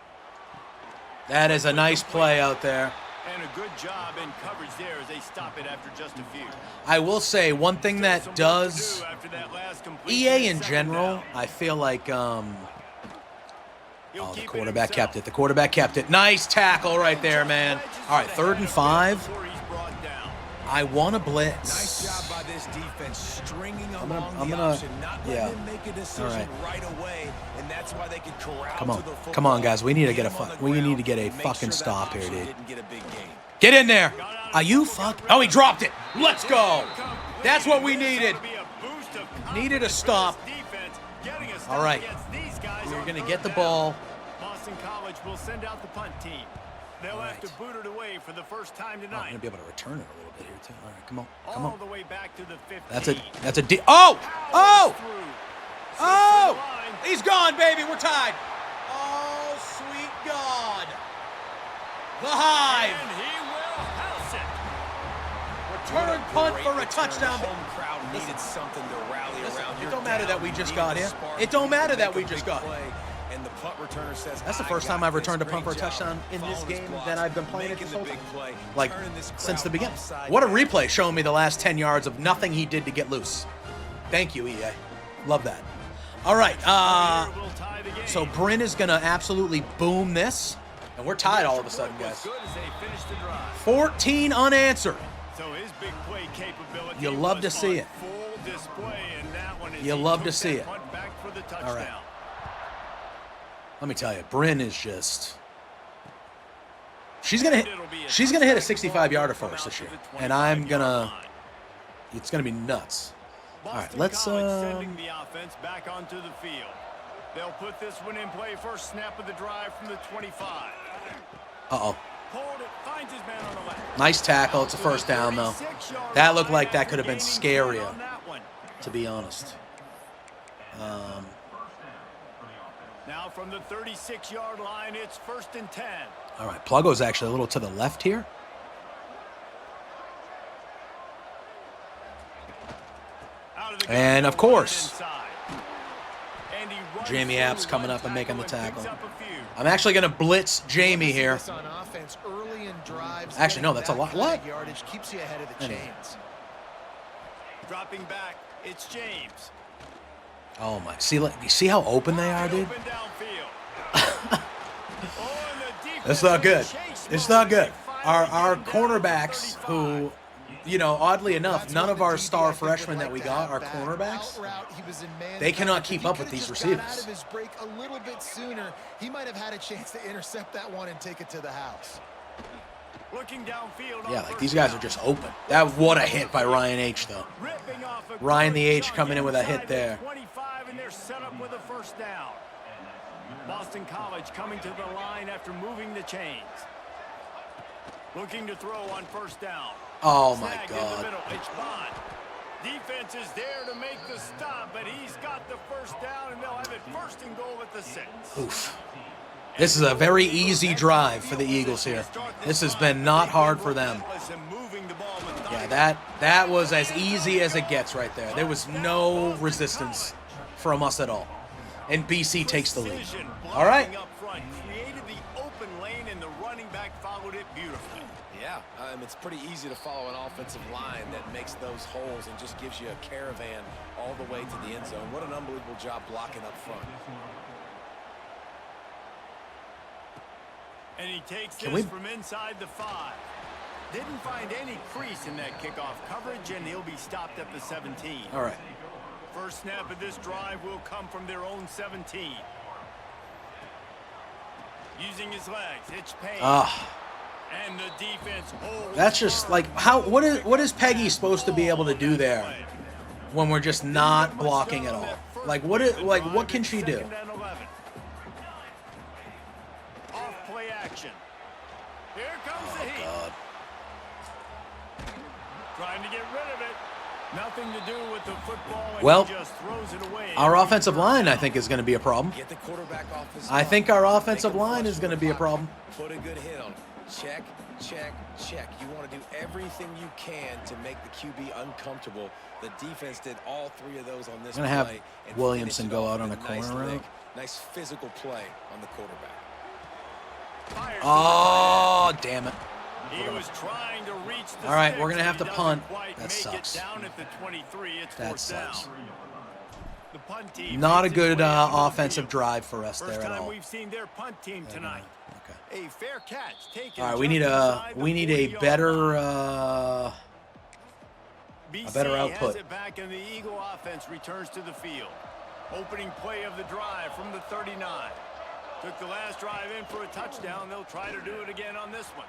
That is a nice play out there. And a good job in coverage there as they stop it after just a few. I will say one thing that does EA in general, I feel like oh, the quarterback kept it. The quarterback kept it. Nice tackle right there, man. All right, 3rd and 5. I want to blitz. Nice job by this defense, stringing I'm along gonna, the option, not letting yeah. him make a decision right away, and that's why they can corral Come on, to the football. come on, guys. We need to get a fucking stop here, dude. Get in there. Are you fuck? Oh, he dropped it. Let's go. That's what we needed. Needed a stop. All right. We're gonna get the ball. Boston College will send out the punt team. They'll have to boot it away for the first time I'm tonight. gonna be able to return it a little bit here too. All right, come on, come on. All the way back to the 15. That's a oh! He's gone, baby. We're tied. Oh, sweet God. The Hive. And he will house it. Return punt for a touchdown. Home crowd needed something to rally around. It don't matter that we just got here. It don't matter that we just got here. And the punt returner says, That's the first time I've returned a punt for a touchdown in this game that I've been playing it this whole time. Like, since the beginning. What a replay showing me the last 10 yards of nothing he did to get loose. Thank you, EA. Love that. All right. So Bryn is going to absolutely boom this. And we're tied all of a sudden, guys. 14 unanswered. So his big play capability. You love to see it. Full display, and that one is You love to see it. Back for the touchdown. All right. Let me tell you, Bryn is just... She's gonna hit a 65-yarder for us this year, and I'm gonna... It's gonna be nuts. All right, let's... Sending the offense back onto the field. They'll put this one in play first snap of the drive from the 25. Uh-oh. Hold it, finds his man on the left. Nice tackle. It's a first down, though. That looked like that could have been scarier, to be honest. Now from the 36-yard line, it's 1st and 10. All right, Pluggo's actually a little to the left here. And, of course, Jamie App's coming up and making the tackle. I'm actually going to blitz Jamie here. Actually, no, that's a lot. What? Keeps you ahead of the chains. Dropping back, it's James. Oh, my. See how open they are, dude? That's not good. It's not good. Our cornerbacks who... You know, oddly enough, none of our star freshmen that we got are cornerbacks. They cannot keep up with these receivers. A little bit sooner, he might have had a chance to intercept that one and take it to the house. Looking downfield. Yeah, like these guys are just open. What a hit by Ryan H, though. Ryan the H coming in with a hit there. 25, and they're set up with a first down. Boston College coming to the line after moving the chains. Looking to throw on first down. Oh, my God. Defense is there to make the stop, but he's got the first down, and they'll have it 1st and goal at the 6. Oof. This is a very easy drive for the Eagles here. This has been not hard for them. Yeah, that was as easy as it gets right there. There was no resistance from us at all. And BC takes the lead. All right. Created the open lane, and the running back followed it beautifully. Yeah, it's pretty easy to follow an offensive line that makes those holes and just gives you a caravan all the way to the end zone. What an unbelievable job blocking up front. And he takes this from inside the 5. Didn't find any crease in that kickoff coverage, and he'll be stopped at the 17. All right. First snap of this drive will come from their own 17. Using his legs, it's Payne. And the defense holds. That's just like what is Peggy supposed to be able to do there when we're just not blocking at all? Like what can she do? Off play action. Here comes the heat. God. Trying to get rid of it. Nothing to do with the football, and Well, he just throws it away. Our offensive line, I think, is going to be a problem. Get the quarterback off his I think our offensive line is going to be a problem. Put a good hit on it. Check, check, check. You want to do everything you can to make the QB uncomfortable. The defense did all three of those on this play. I'm going to have and Williamson finished it go off out on a with nice corner lick. route. Nice physical play on the quarterback. Oh, damn it. He was trying to reach the All right, sticks, we're going to have to but he punt. doesn't quite That make sucks. it down at the 23. It's That fourth sucks. down. The punt team Not a makes its good way onto the offensive field. drive for us First there at time all. we've seen their punt team tonight. Okay. A fair catch taken. All right, we need just a inside the 40-yard better line. a better BC output. has it back, and the Eagle offense returns to the field. Opening play of the drive from the 39. Took the last drive in for a touchdown. They'll try to do it again on this one.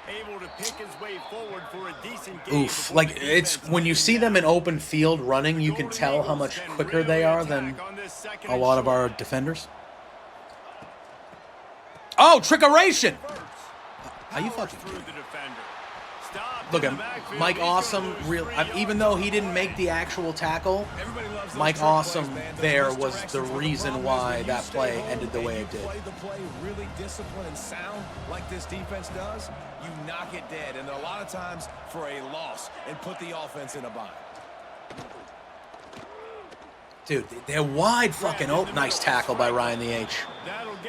Able to pick his way forward for a decent game. Oof, like it's when you see them in open field running, you can tell how much quicker they are than a lot of our defenders. Oh, trickeration! Are you fucking kidding me? Look at Mike Awesome. Even though he didn't make the actual tackle, Mike Awesome there was the reason why that play ended the way it did. Play the play really disciplined and sound like this defense does, you knock it dead, and a lot of times for a loss and put the offense in a bind. Dude, they're wide fucking open. Nice tackle by Ryan the H.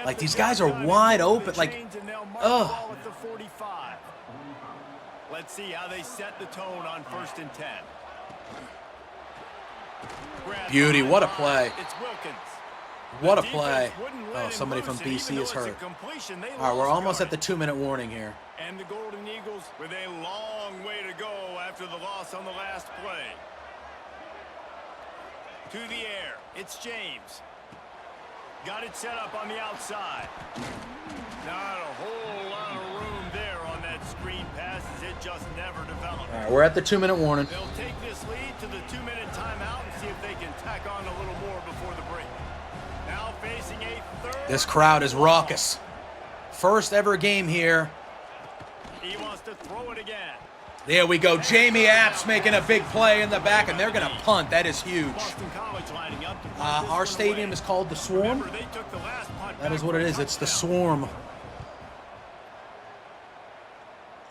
Like, these guys are wide open. Like, ugh. Let's see how they set the tone on 1st and 10. Beauty, what a play. It's Wilkins. What a play. Oh, somebody from BC is hurt. All right, we're almost at the 2-minute warning here. And the Golden Eagles with a long way to go after the loss on the last play. To the air, it's James. Got it set up on the outside. Not a whole lot of room there on that screen pass as it just never developed. All right, we're at the 2-minute warning. They'll take this lead to the 2-minute timeout and see if they can tack on a little more before the break. Now facing a third. This crowd is raucous. First ever game here. He wants to throw it again. There we go. Jamie Apps making a big play in the back, and they're going to punt. That is huge. Boston College lining up to punt this Our one stadium away. is called the Swarm. Remember, they took the last punt That is back what for it a is. It's the touchdown. Swarm.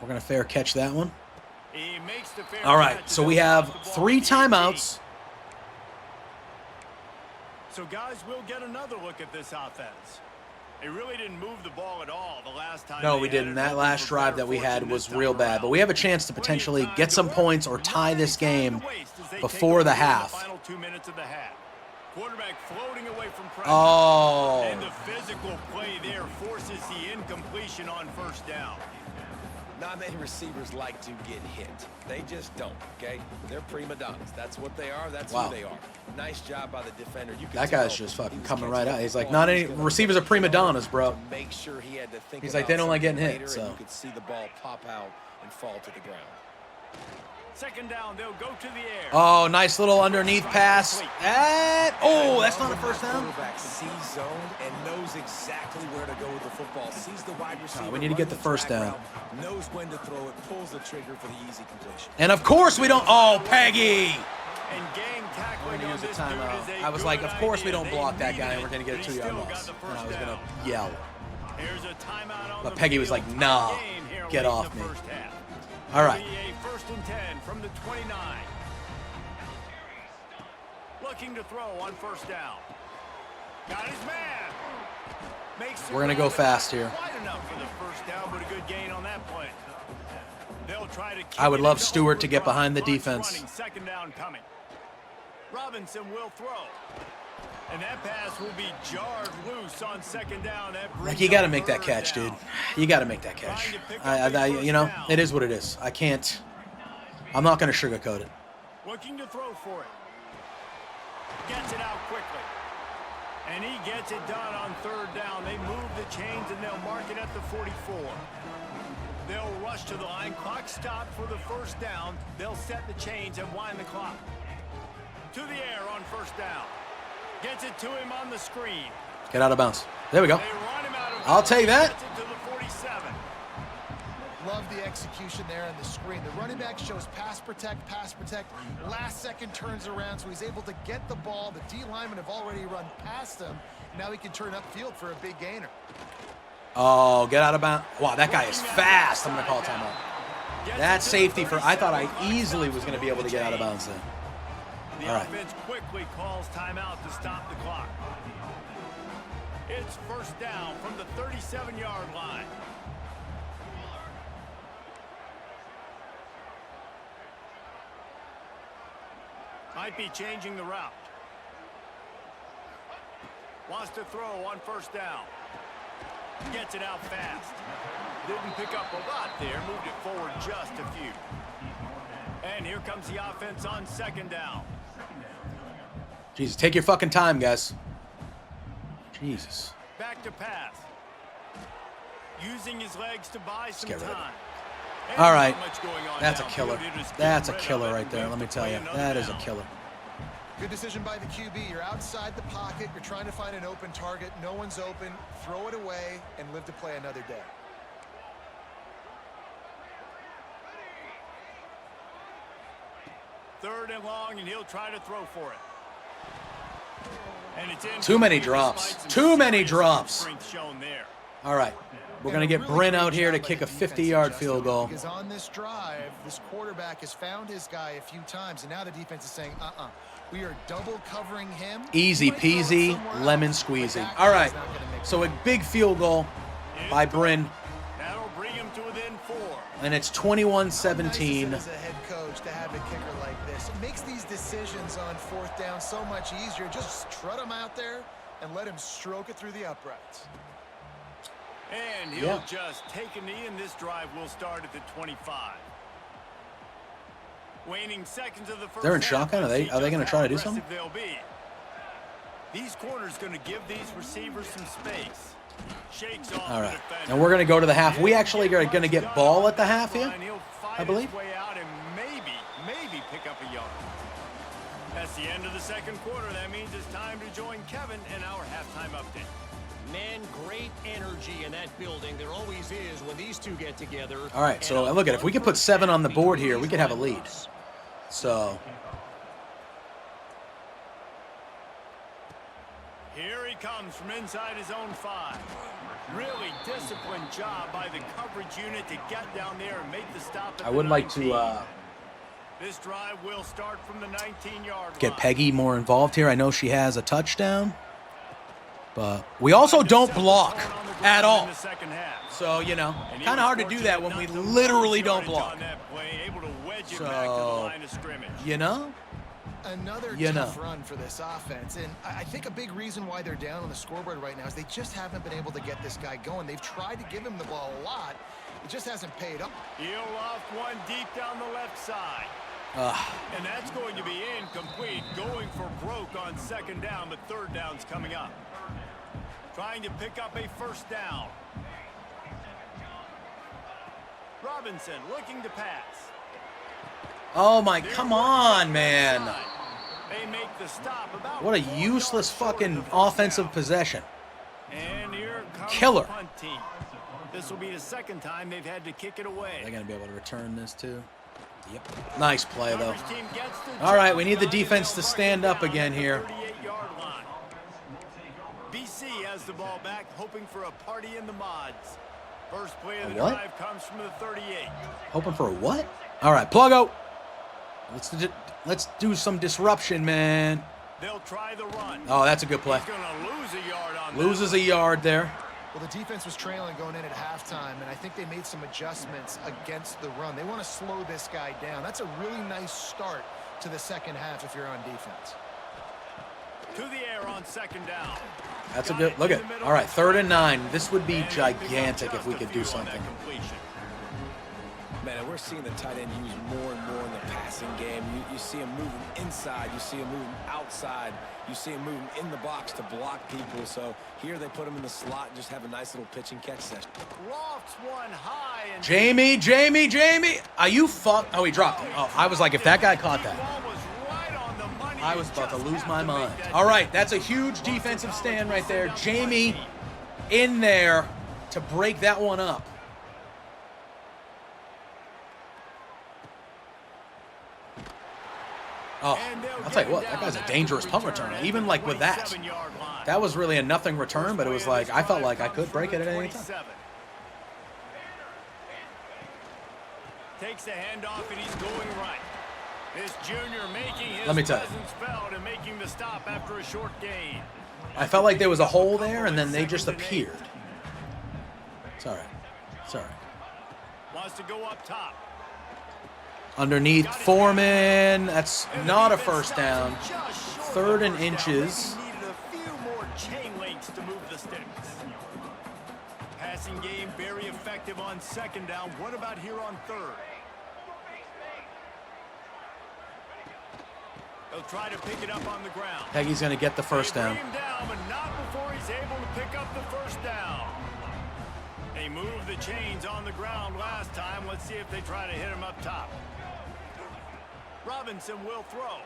We're going to fair catch that one. He makes the fair All right, catch so and we they'll have drop the ball 3 at the timeouts. So guys, we'll get another look at this offense. They really didn't move the ball at all the last time. No, they we had didn't. it. That last Hoping for drive that we better had fortune was this time real bad. around. But we have a chance to potentially Plenty of get some time to work. points or tie Not this any time game to waste as they take before over the in half. final 2 minutes of the half. Quarterback floating away from pressure. Oh. And the physical play there forces the incompletion on 1st down. Not many receivers like to get hit. They just don't, okay? They're prima donnas. That's what they are. That's Wow. who they are. Nice job by the defender. You can That tell guy's just he fucking was coming catching right that out. He's like, ball. not He was any gonna receivers are prima donnas, bro. to make sure he had to think He's like, about they don't like something getting hit, later, so. and you could see the ball pop out and fall to the ground. 2nd down, they'll go to the air. Oh, nice little underneath pass. Oh, that's not a first down. Quarterback sees zone and knows exactly where to go with the football. Sees the wide receiver. we need to get the first down. Route, knows when to throw it, pulls the trigger for the easy completion. And of course we don't. Oh, Peggy. And gang tackling We're on going to use this a dude timeout. is a I was like, good of course we idea. don't block They that guy, and needed we're going to get a it. They 2-yard still got loss. the And first I was going down. to yell. Here's a timeout on But the Peggy was field. like, nah, Tie game here get late in off the me. first half. All right. It'll be a 1st and 10 from the 29. Looking to throw on 1st down. Got his man. Makes the We're gonna go grab, but fast not here. Quite enough for the 1st down, but a good gain on that play. They'll try to kick I would it love into Stewart to get overdrive. behind the Clock's defense. running, 2nd down coming. Robinson will throw. And that pass will be jarred loose on 2nd down. That brings Like, you got to up make that 3rd catch, down. dude. You got to make that catch. You know, it is what it is. I can't. I'm not going to sugarcoat it. Looking to throw for it. Gets it out quickly. And he gets it done on third down. They move the chains, and they'll mark it at the 44. They'll rush to the line. Clock stopped for the first down. They'll set the chains and wind the clock. To the air on first down. Gets it to him on the screen. Get out of bounds. There we go. They run him out of bounds. I'll take that. Gets it to the 47. Love the execution there on the screen. The running back shows pass protect. Last second turns around, so he's able to get the ball. The D linemen have already run past him. Now he can turn upfield for a big gainer. Oh, get out of bounds. Wow, that guy is fast. I'm going to call a timeout. That safety for, I thought I easily was going to be able to get out of bounds then. The offense quickly calls timeout to stop the clock. It's first down from the 37-yard line. Might be changing the route. Wants to throw on first down. Gets it out fast. Didn't pick up a lot there. Moved it forward just a few. And here comes the offense on second down. Jesus, take your fucking time, guys. Jesus. Back to pass. Using his legs to buy some time. All right. That's a killer. That's a killer right there, let me tell you. That is a killer. Good decision by the QB. You're outside the pocket. You're trying to find an open target. No one's open. Throw it away and live to play another day. Third and long, and he'll try to throw for it. And it's in. Too many drops. Too many drops. All right. We're going to get Bryn out here to kick a 50-yard field goal. Because on this drive, this quarterback has found his guy a few times, and now the defense is saying, we are double covering him. Easy peasy, lemon squeezy. All right. So a big field goal by Bryn. That'll bring him to within 4. And it's 21-17. As a head coach to have a kicker like this, it makes these decisions on fourth down so much easier. Just trot him out there and let him stroke it through the uprights. And he'll just take a knee, and this drive will start at the 25. Waning seconds of the first. They're in shotgun. Are they going to try to do something? They'll be. These corners going to give these receivers some space. Shakes off. All right. And we're going to go to the half. We actually are going to get ball at the half here, I believe. Way out and maybe pick up a yard. That's the end of the second quarter. That means it's time to join Kevin in our halftime update. Man, great energy in that building. There always is when these two get together. All right, so look at it. If we could put 7 on the board here, we could have a lead. So here he comes from inside his own 5. Really disciplined job by the coverage unit to get down there and make the stop at I would like to this drive will start from the 19-yard line. get Peggy more involved here. I know she has a touchdown. But we also don't block at all. So, you know, kind of hard to do that when we literally don't block. So, you know? Another tough run for this offense. And I think a big reason why they're down on the scoreboard right now is they just haven't been able to get this guy going. They've tried to give him the ball a lot. It just hasn't paid up. He'll off one deep down the left side. And that's going to be incomplete. Going for broke on second down, but third down's coming up. Trying to pick up a first down. Robinson looking to pass. Oh, my, come on, man. They make the stop about what a useless fucking offensive possession. And here comes Killer. The punt team. This will be the second time they've had to kick it away. They're going to be able to return this, too. Yep. Nice play, though. All right, we need the defense to stand up again here. BC has the ball back, hoping for a party in the mods. First play of the drive comes from the 38. Hoping for a what? All right, plug out. Let's do some disruption, man. They'll try the run. Oh, that's a good play. He's gonna lose a yard on Loses a yard there. Well, the defense was trailing going in at halftime, and I think they made some adjustments against the run. They want to slow this guy down. That's a really nice start to the second half if you're on defense. To the air on second down. That's a good look at. All right, 3rd and 9. This would be gigantic if we could do something. Man, and we're seeing the tight end used more and more in the passing game. You see him moving inside. You see him moving outside. You see him moving in the box to block people. So here they put him in the slot and just have a nice little pitch and catch session. Lofts one high and Jamie. Are you fuck? Oh, he dropped it. Oh, I was like, if that guy caught that, ball was right on the money. I was about to lose my mind. All right, that's a huge defensive stand right there. Jamie in there to break that one up. Oh, I'll tell you what, that guy's a dangerous punt returner. Even like with that, that was really a nothing return, but it was like, I felt like I could break it at any time. Takes the handoff and he's going right. This junior making his Let me tell you. presence felt and making the stop after a short gain. I felt like there was a hole there, and then they just appeared. It's all right. It's all right. Wants to go up top. Underneath Foreman. That's not a first down. 3rd and inches. Needed a few more chain links to move the sticks. Passing game very effective on 2nd down. What about here on 3rd? He'll try to pick it up on the ground. Peggy's going to get the first down. They bring him down, but not before he's able to pick up the first down. They moved the chains on the ground last time. Let's see if they try to hit him up top. Robinson will throw.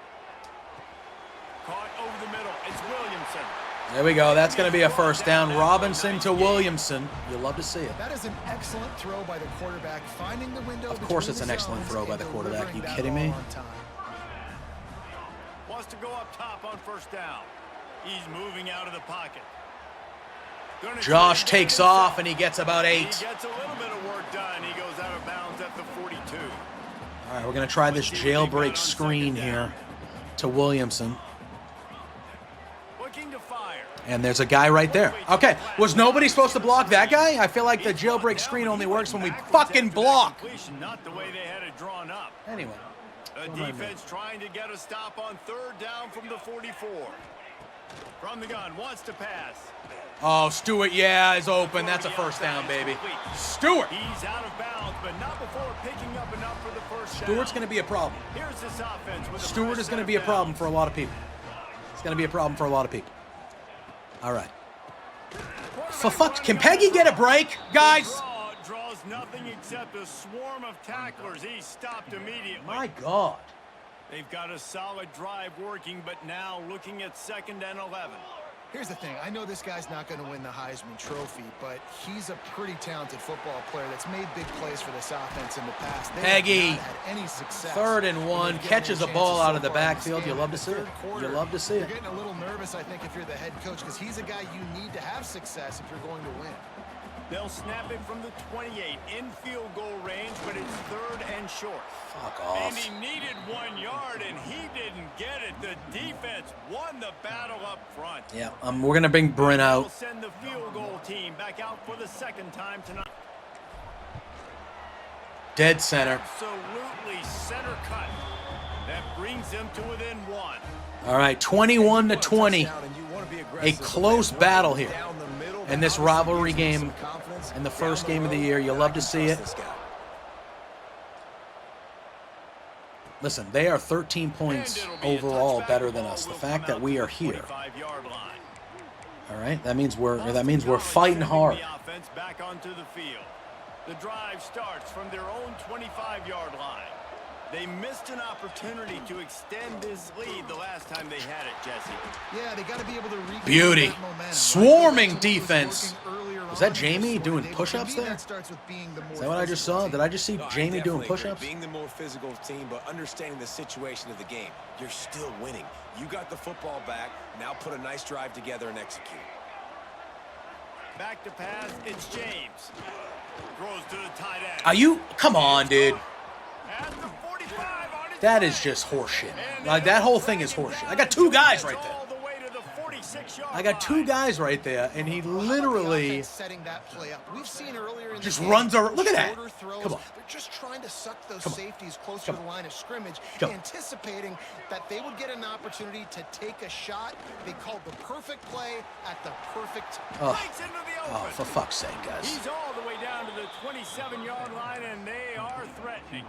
Caught over the middle. It's Williamson. There we go. That's going to be a first down. Robinson to Williamson. You'll love to see it. That is an excellent throw by the quarterback, finding the window. Of course it's an excellent throw by the quarterback. Are you kidding me? Wants to go up top on 1st down. He's moving out of the pocket. Josh takes off, and he gets about 8. He gets a little bit of work done. He goes out of bounds at the 42. All right, we're going to try this jailbreak screen here to Williamson. Looking to fire. And there's a guy right there. Okay, was nobody supposed to block that guy? I feel like the jailbreak screen only works when we fucking block. Not the way they had it drawn up. Anyway. A defense trying to get a stop on 3rd down from the 44. From the gun, wants to pass. Oh, Stewart, yeah, is open. That's a first down, baby. Stewart. He's out of bounds, but not before picking up enough for the first down. Stewart's going to be a problem. Here's this offense with Stewart is going to be a problem for a lot of people. It's going to be a problem for a lot of people. All right. For fuck, can Peggy get a break, guys? Draws nothing except a swarm of tacklers. He's stopped immediately. My God. They've got a solid drive working, but now looking at 2nd and 11. Here's the thing. I know this guy's not going to win the Heisman Trophy, but he's a pretty talented football player that's made big plays for this offense in the past. They Peggy, have not had any success. 3rd and 1, catches a ball out of the backfield. You love to see it. You love to see it. You're getting a little nervous, I think, if you're the head coach, because he's a guy you need to have success if you're going to win. They'll snap it from the 28 in field goal range, but it's 3rd and short. Fuck off. And he needed 1 yard, and he didn't get it. The defense won the battle up front. Yeah, we're going to bring Brent out. We'll send the field goal team back out for the 2nd time tonight. Dead center. Absolutely center cut. That brings them to within 1. All right, 21-20. A close battle here. In this rivalry game, in the first game of the year, you love to see it. Listen, they are 13 points overall better than us. The fact that we are here, all right, that means we're fighting hard. Back onto the field. The drive starts from their own 25-yard line. They missed an opportunity to extend this lead the last time they had it, Jesse. Yeah, they got to be able to regain Beauty. that momentum. Swarming defense. Was that Jamie on doing Maybe push-ups there? that starts with being the more Is that what I just saw? Did I just see No, I Jamie doing definitely push-ups? agree. Being the more physical team, but understanding the situation of the game. You're still winning. You got the football back. Now put a nice drive together and execute. Back to pass, it's James. Throws to the tight end. Are you? Come on, dude. At the 45 on his That way. is just horseshit. Like, that whole thing is horseshit. I got 2 guys right there. All the way to the 46. I got two guys right there, and he literally setting that play up. We've seen earlier in just the runs game, over. Look at that. throws, Come on. They're just trying to suck those Come on. safeties closer Come to the line of scrimmage, Come on. anticipating that they would get an opportunity to take a shot. They called the perfect play at the perfect time. Oh, for fuck's sake, guys. He's all the way down to the 27-yard line, and they are threatening.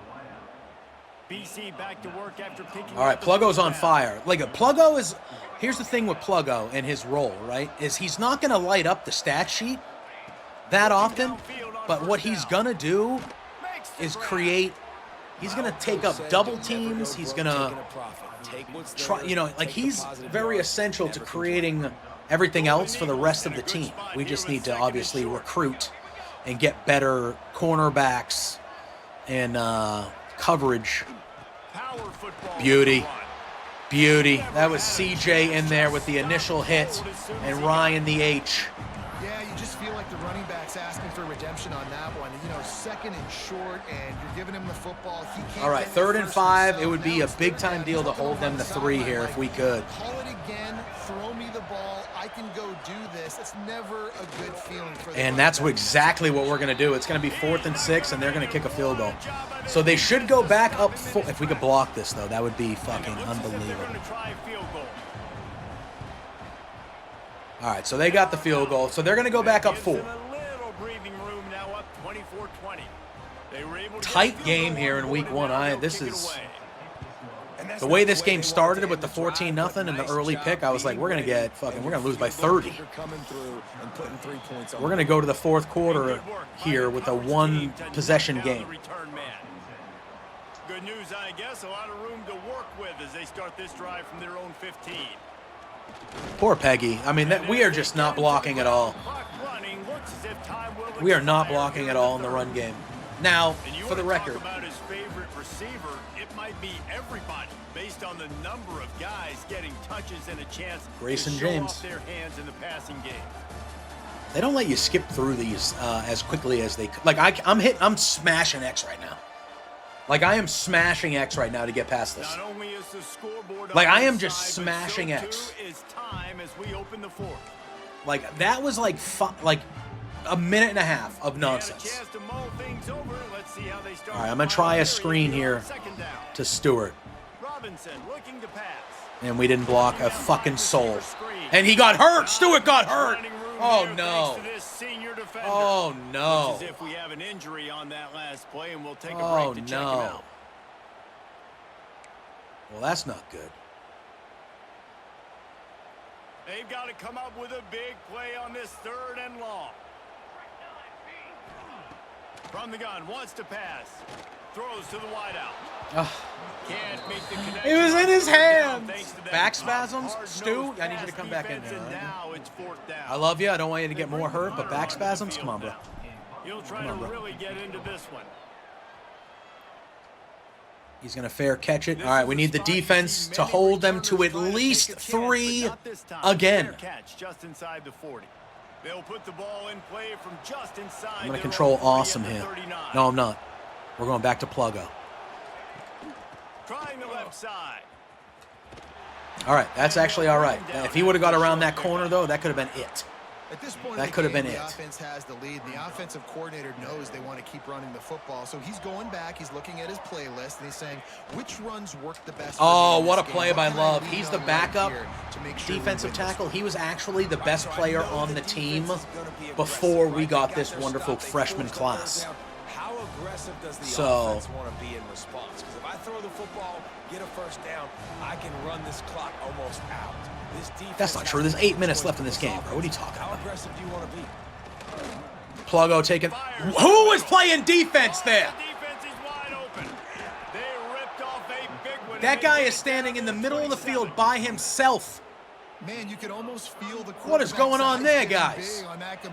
BC back to work after picking. All right, Pluggo's on fire. Like, Pluggo is... Here's the thing with Pluggo and his role, right? Is he's not going to light up the stat sheet that often, but what he's going to do is create... He's going to take up double teams. He's going to try... You know, like, he's very essential to creating everything else for the rest of the team. We just need to, obviously, recruit and get better cornerbacks and coverage. Beauty. Beauty. That was CJ in there with the initial hit and Ryan the H. Yeah, you just feel like the running back's asking for redemption on that one. You know, second and short, and you're giving him the football. He can't. All right, third and 5. It would be a big-time deal to hold them to 3 here if we could. Call it again. Throw me the ball. I can go do this. It's never a good feeling for them. And that's exactly what we're going to do. It's going to be 4th and 6, and they're going to kick a field goal. So they should go back up. If we could block this, though, that would be fucking unbelievable. All right, so they got the field goal. So they're going to go back up 4. Tight game here in week 1. This is... The way this game started with the 14-0 and the early pick, I was like, we're going to lose by 30. We're going to go to the 4th quarter here with a 1-possession game. Good news, I guess, a lot of room to work with as they start this drive from their own 15. Poor Peggy. I mean, we are just not blocking at all. We are not blocking at all in the run game. Now, for the record, about his favorite receiver, it might be everybody based on the number of guys getting touches and a chance Grayson to show James. off their hands in the passing game. They don't let you skip through these as quickly as they could. Like, I'm smashing X right now. Like, I am smashing X right now to get past this. Not only is the scoreboard Like, on I am his just side, smashing but so X. too is time as we open the 4th. Like, that was like a minute and a half of nonsense. All right, I'm going to try a screen here to Stewart. Robinson looking to pass. And we didn't block a fucking soul. And he got hurt. Stewart got hurt. Oh, no. Oh, no. As if we have an injury on that last play, and we'll take a break Oh, to check him no. out. Well, that's not good. They've got to come up with a big play on this 3rd and long. From the gun, wants to pass. Throws to the wideout. Can't make the connection. It was in his hand. Thanks to that Back spasms? hard-nosed Stu, I need you to pass come back in defense, there. and Right? now it's 4th down. I love you. I don't want you to get more hurt, but back spasms? Come on, bro. He'll try to really get into this one. He's going to fair catch it. All right, we need the defense to hold them to at least 3 again. Just inside the 40. They'll put the ball in play from just inside. I'm going to control awesome here. No, I'm not. We're going back to Pluggo. Trying the left side. All right, that's actually all right. If he would have got around that corner, though, that could have been it. At this point, That could have been the it. offense has the lead. The offensive coordinator knows they want to keep running the football, so he's going back. He's looking at his playlist and he's saying, which runs work the best? Oh, for me in what a this play game? by What can I Love. lean He's the on right backup here to make sure we defensive win this tackle. one? He was actually the best player on the team before we got this wonderful freshman class. How aggressive does the So- offense want to be in response? Because if I throw the football, get a 1st down, I can run this clock almost out. This defense That's not true. There's 8 minutes left in this game, bro. What are you talking How about? aggressive do you want to be? Pluggo taking... Who was playing defense there? The defense is wide open. They ripped off a big one. That guy is standing in the middle of the field by himself. Man, you could almost feel the What is going on there, guys?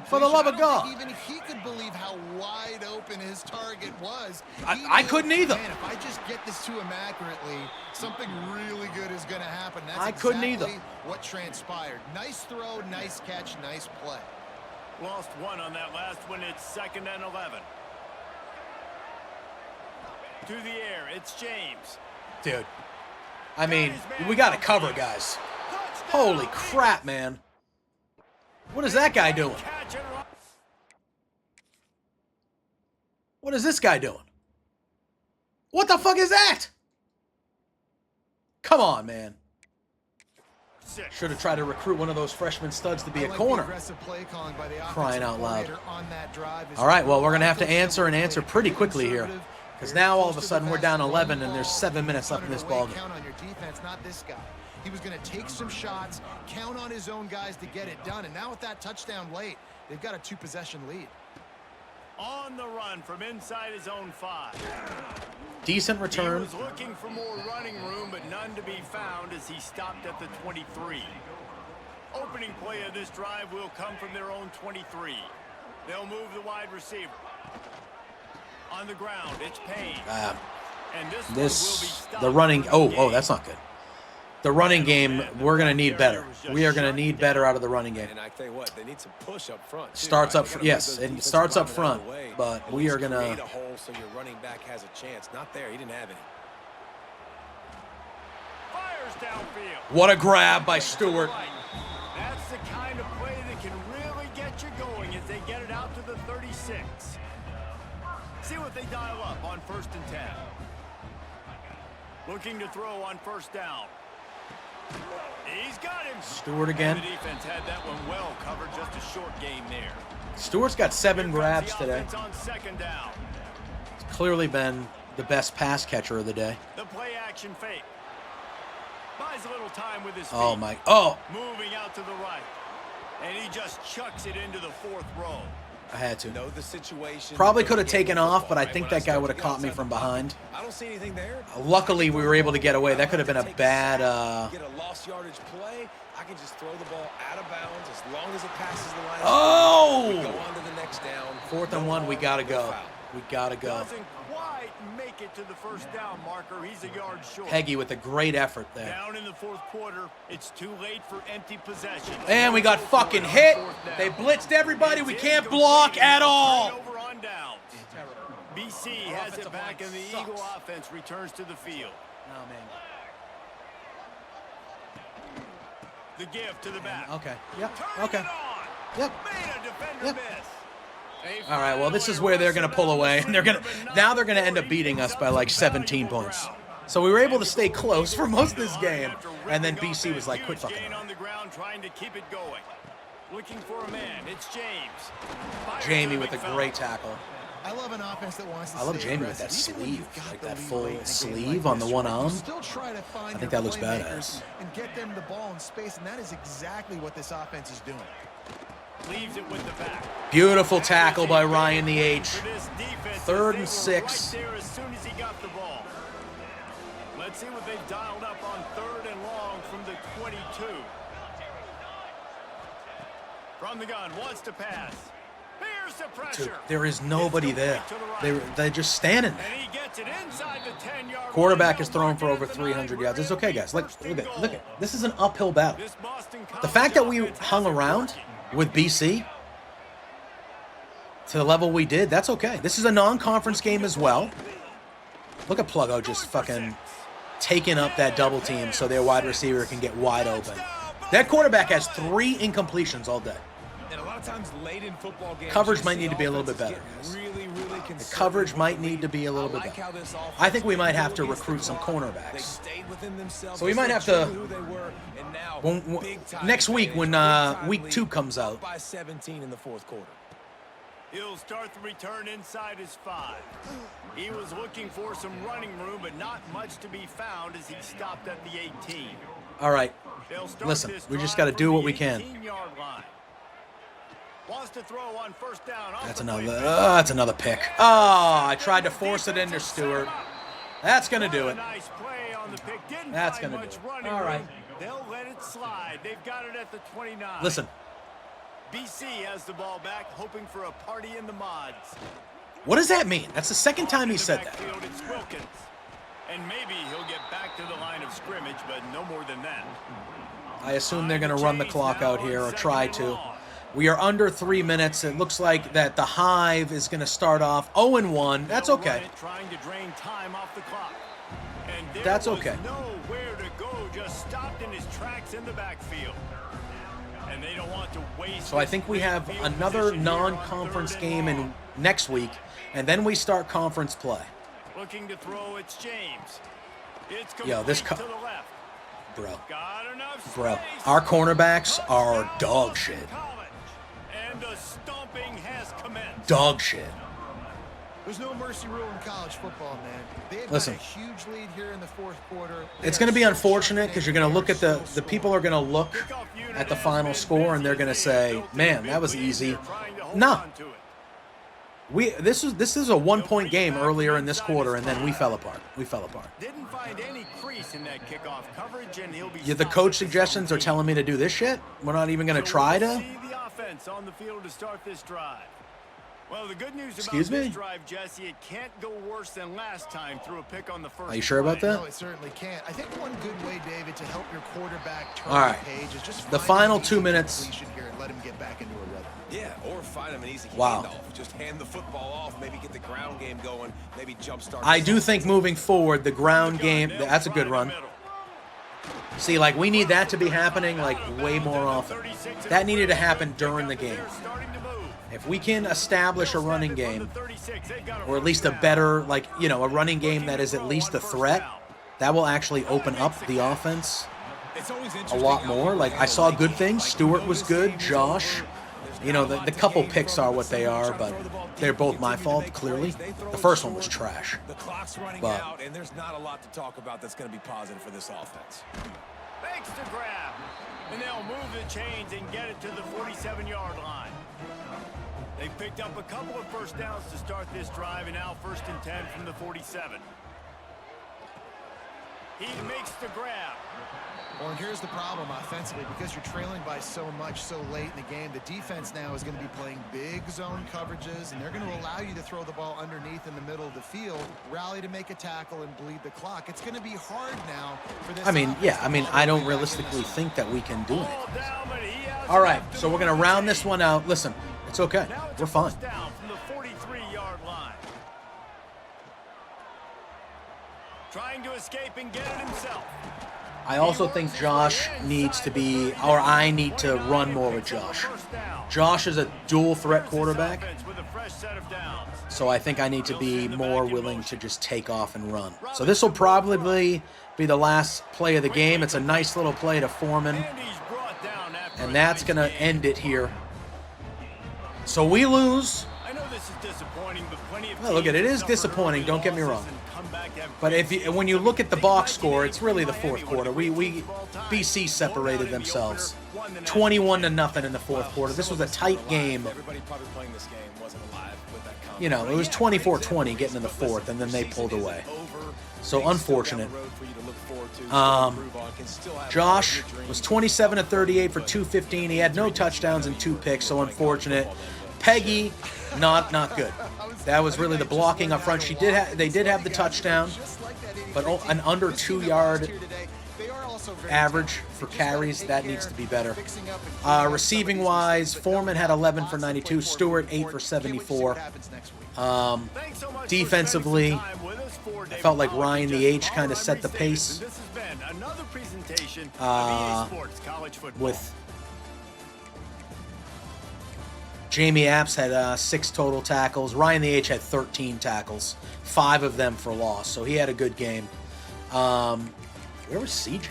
For the love of God. Even he could believe how wide open his target was. I couldn't either. Man, if I just get this to him accurately, something really good is going to happen. That's I couldn't exactly either. what transpired. Nice throw, nice catch, nice play. Lost 1 on that last one. It's 2nd and 11. To the air, it's James. Dude, I mean, we got to cover, guys. Holy crap, man. What is that guy doing? What is this guy doing? What the fuck is that? Come on, man. Should have tried to recruit one of those freshman studs to be a corner. Crying out loud. All right, well, we're going to have to answer and answer pretty quickly here. Because now, all of a sudden, we're down 11, and there's 7 minutes left in this ballgame. Count on your defense, not this guy. He was going to take some shots, count on his own guys to get it done. And now with that touchdown late, they've got a 2-possession lead. On the run from inside his own 5. Decent return. He was looking for more running room, but none to be found as he stopped at the 23. Opening play of this drive will come from their own 23. They'll move the wide receiver. On the ground, it's Payne. And The running, oh, that's not good. The running game, we're going to need better. We are going to need better out of the running game. And I tell you what, they need some push up front. Too, Starts right? up, yes, it starts up front, but we are going to create a hole so your running back has a chance. Not there, he didn't have any. Fires downfield. What a grab by Stewart. That's the kind of play that can really get you going as they get it out to the 36. See what they dial up on 1st and 10. Looking to throw on 1st down. He's got him. Stewart again. And the defense had that one well covered, just a short gain there. Stewart's got 7 grabs today. On 2nd down. He's clearly been the best pass catcher of the day. The play action fake. Buys a little time with his feet. Oh my, oh. Moving out to the right. And he just chucks it into the 4th row. I had to. Know the situation. Probably could have taken off, but I think that guy would have caught me from behind. I don't see anything there. Luckily, we were able to get away. That could have been a bad... Get a lost yardage play. I can just throw the ball out of bounds as long as it passes the line. Oh! We go on to the next down. 4th and 1, we got to go. We got to go. Doesn't quite make it to the 1st down marker. He's a yard short. Peggy with a great effort there. Down in the 4th quarter, it's too late for empty possession. And we got fucking hit. They blitzed everybody. We can't block at all. Over on downs. BC has it back, and the Eagle offense returns to the field. Oh, man. The give to the back. Okay. Yep. Turning Okay. it on. Yep. Made a defender Yep. miss. All right. Well, this is where they're going to pull away, and they're going to now they're going to end up beating us by like 17 points. So we were able to stay close for most of this game, and then BC was like, "Quit fucking." on the ground, trying to keep it going. Looking for a man. It's James. Jamie with a great tackle. I love an offense that wants to I love stay Jamie with that aggressive. Even when sleeve, you've got like the that lead full late in a game sleeve like on the this, one you arm. still try to find I think your that looks playmakers badass. and get them the ball in space, and that is exactly what this offense is doing. Leaves it with the back. Beautiful tackle by Ryan the H. For this defense, 3rd they and were 6. Right there as soon as he got the ball. Let's see what they've dialed up on 3rd and long from the 22. From the gun, wants to pass. Here's the pressure. Dude, there is nobody there. They're just standing there. And he gets it inside the 10-yard Quarterback line. is thrown for over 300 yards. It's okay, guys. Look at. This is an uphill battle. This Boston The fact that we offense has hung it around working. with BC to the level we did, that's okay. This is a non-conference game as well. Look at Pluggo just fucking taking up that double team so their wide receiver can get wide open. That quarterback has 3 incompletions all day. And a lot of times late in football games, Coverage you might see need to be a little bit offenses better, get guys. Really The conservative coverage might late. need to be a little I bit like better. how this offense I think we might played have to against the recruit some run. cornerbacks. They stayed within themselves. So we They might stayed have true to- who they were, and now When, big-time next week when advantage, big-time week lead, 2 comes out, up by 17 in the 4th quarter. He'll start the return inside his 5. He was looking for some running room, but not much to be found as he stopped at the 18. all right. They'll start Listen, this we just drive got to do from what the we can. 18-yard line. Wants to throw on 1st down. Off That's the play another. fake. That's another pick. Oh, I tried to force it into Stewart. That's gonna do What a it. Nice play on the pick. Didn't That's find gonna much do it. running All right. room. They'll let it slide. They've got it at the 29. Listen, BC has the ball back, hoping for a party in the mods. what does that mean? That's the second time he In the said that. backfield, it's Wilkins. And maybe he'll get back to the line of scrimmage, but no more than that. I assume they're going to run the clock out here or try to. We are under 3 minutes. It looks like that the Hive is going to start off 0-1. That's They'll run okay. it, trying to drain time off the clock. And there That's was okay. nowhere to go just stopped in his tracks in the backfield. And they don't want to waste. So I think we have another non-conference game in next week, and then we start conference play. Looking to throw, it's James. It's Yo, this complete to the left. Bro, Got enough bro, space. our cornerbacks are dog shit. And the stomping has commenced. Dog shit. There's no mercy rule in college football, man. They've Listen. got a huge lead here in the fourth quarter. It's going to be unfortunate because you're going to look at the people are going to look at the final score and they're going to say, "Man, that was easy." Nah. This is a 1-point game earlier in this quarter, and then we fell apart. Didn't find any crease in that kickoff coverage, and he'll be The coach suggestions are telling me to do this shit. We're not even going to try to. See the offense on the field to start this drive. Well, the good news Excuse about me? this drive, Jesse, it can't go worse than last time through a pick on the first. Are you sure about play. that? No, it certainly can't. I think one good way, David, to help your quarterback turn All right. the page is just The find final an 2 easy minutes. completion here and let him get back into a rhythm. Yeah, or find him an easy Wow. handoff. Just hand the football off, maybe get the ground game going, maybe jumpstart. I do think moving forward, the ground game, that's a good run. See, like, we need that to be happening, like, way more often. That needed to happen during the game. If we can establish a running game, or at least a better, like, you know, a running game that is at least a threat, that will actually open up the offense a lot more. Like, I saw good things. Stewart was good. Josh. You know, the couple picks are what they are, but they're both my fault, clearly. The first one was trash. The clock's running But- out, and there's not a lot to talk about that's going to be positive for this offense. Makes the grab. And they'll move the chains and get it to the 47-yard line. They picked up a couple of first downs to start this drive, and now 1st and 10 from the 47. He makes the grab. Well, and here's the problem offensively. Because you're trailing by so much so late in the game, the defense now is going to be playing big zone coverages, and they're going to allow you to throw the ball underneath in the middle of the field, rally to make a tackle, and bleed the clock. It's going to be hard now for this. I mean, offense yeah, to I mean, fall I don't back into realistically this. think that we can do Ball anything. down, but he has All right, enough to so we're going move to round the this one out. Listen, it's okay. Now it's We're a fine. first down from the 43-yard line. Trying to escape and get it himself. I also think Josh needs to be, or I need to run more with Josh. Josh is a dual threat quarterback, so I think I need to be more willing to just take off and run. So this will probably be the last play of the game. It's a nice little play to Foreman, and that's going to end it here. So we lose. I know this is disappointing, but plenty of Well, look at it. It is teams suffer disappointing, early don't get me losses wrong. and come back to have But great when you success. look at the Think box score, it's really the Miami fourth would quarter. have We great teams of all time. BC separated Blown out in the themselves, opener, won the national 21 to championship. nothing in the fourth quarter. This was a tight game. Everybody probably playing this game wasn't alive with that confidence. You know, it was 24-20 getting in the fourth, and then they pulled away. So unfortunate. Josh was 27 of 38 for 215. He had no touchdowns and 2 picks, so unfortunate. Peggy, not good. That was really the blocking up front. They did have the touchdown, but an under 2-yard average for carries. That needs to be better. Receiving wise, Foreman had 11 for 92. Stewart 8 for 74. Defensively, I felt like Ryan the H kind of set the pace with Jamie Apps had 6 total tackles. Ryan the H had 13 tackles, 5 of them for loss. So he had a good game. Where was CJ?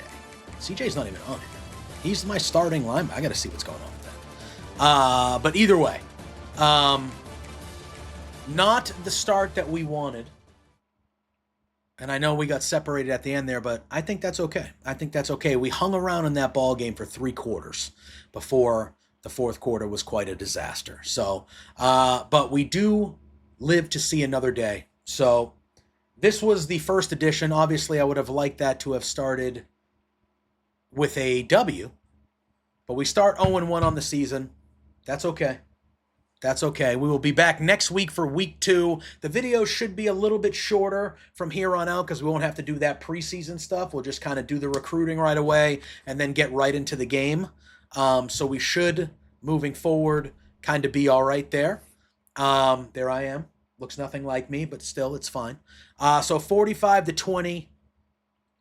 CJ's not even on it. He's my starting lineman. I got to see what's going on with that. But either way, not the start that we wanted. And I know we got separated at the end there, but I think that's okay. I think that's okay. We hung around in that ball game for 3 quarters before the fourth quarter was quite a disaster. So, but we do live to see another day. So this was the first edition. Obviously, I would have liked that to have started with a W, but we start 0-1 on the season. That's okay. That's okay. We will be back next week for week 2. The video should be a little bit shorter from here on out because we won't have to do that preseason stuff. We'll just kind of do the recruiting right away and then get right into the game. So we should, moving forward, kind of be all right there. There I am. Looks nothing like me, but still, it's fine. So 45-20.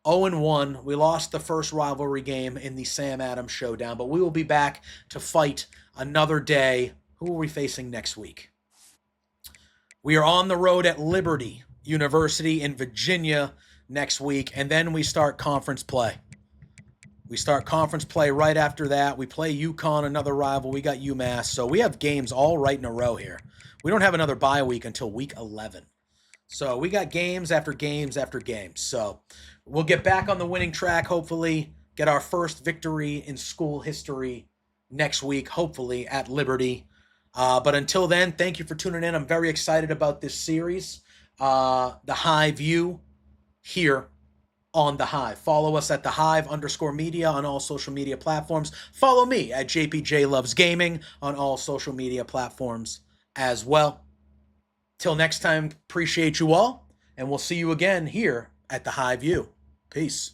0-1. We lost the first rivalry game in the Sam Adams Showdown, but we will be back to fight another day. Who are we facing next week? We are on the road at Liberty University in Virginia next week, and then we start conference play. We start conference play right after that. We play UConn, another rival. We got UMass. So we have games all right in a row here. We don't have another bye week until week 11. So we got games after games after games. So we'll get back on the winning track, hopefully, get our first victory in school history next week, hopefully, at Liberty. But until then, thank you for tuning in. I'm very excited about this series, the Hive U, here on the Hive. Follow us at the Hive_media on all social media platforms. Follow me at JPJ Loves Gaming on all social media platforms as well. Till next time, appreciate you all, and we'll see you again here at the Hive U. Peace.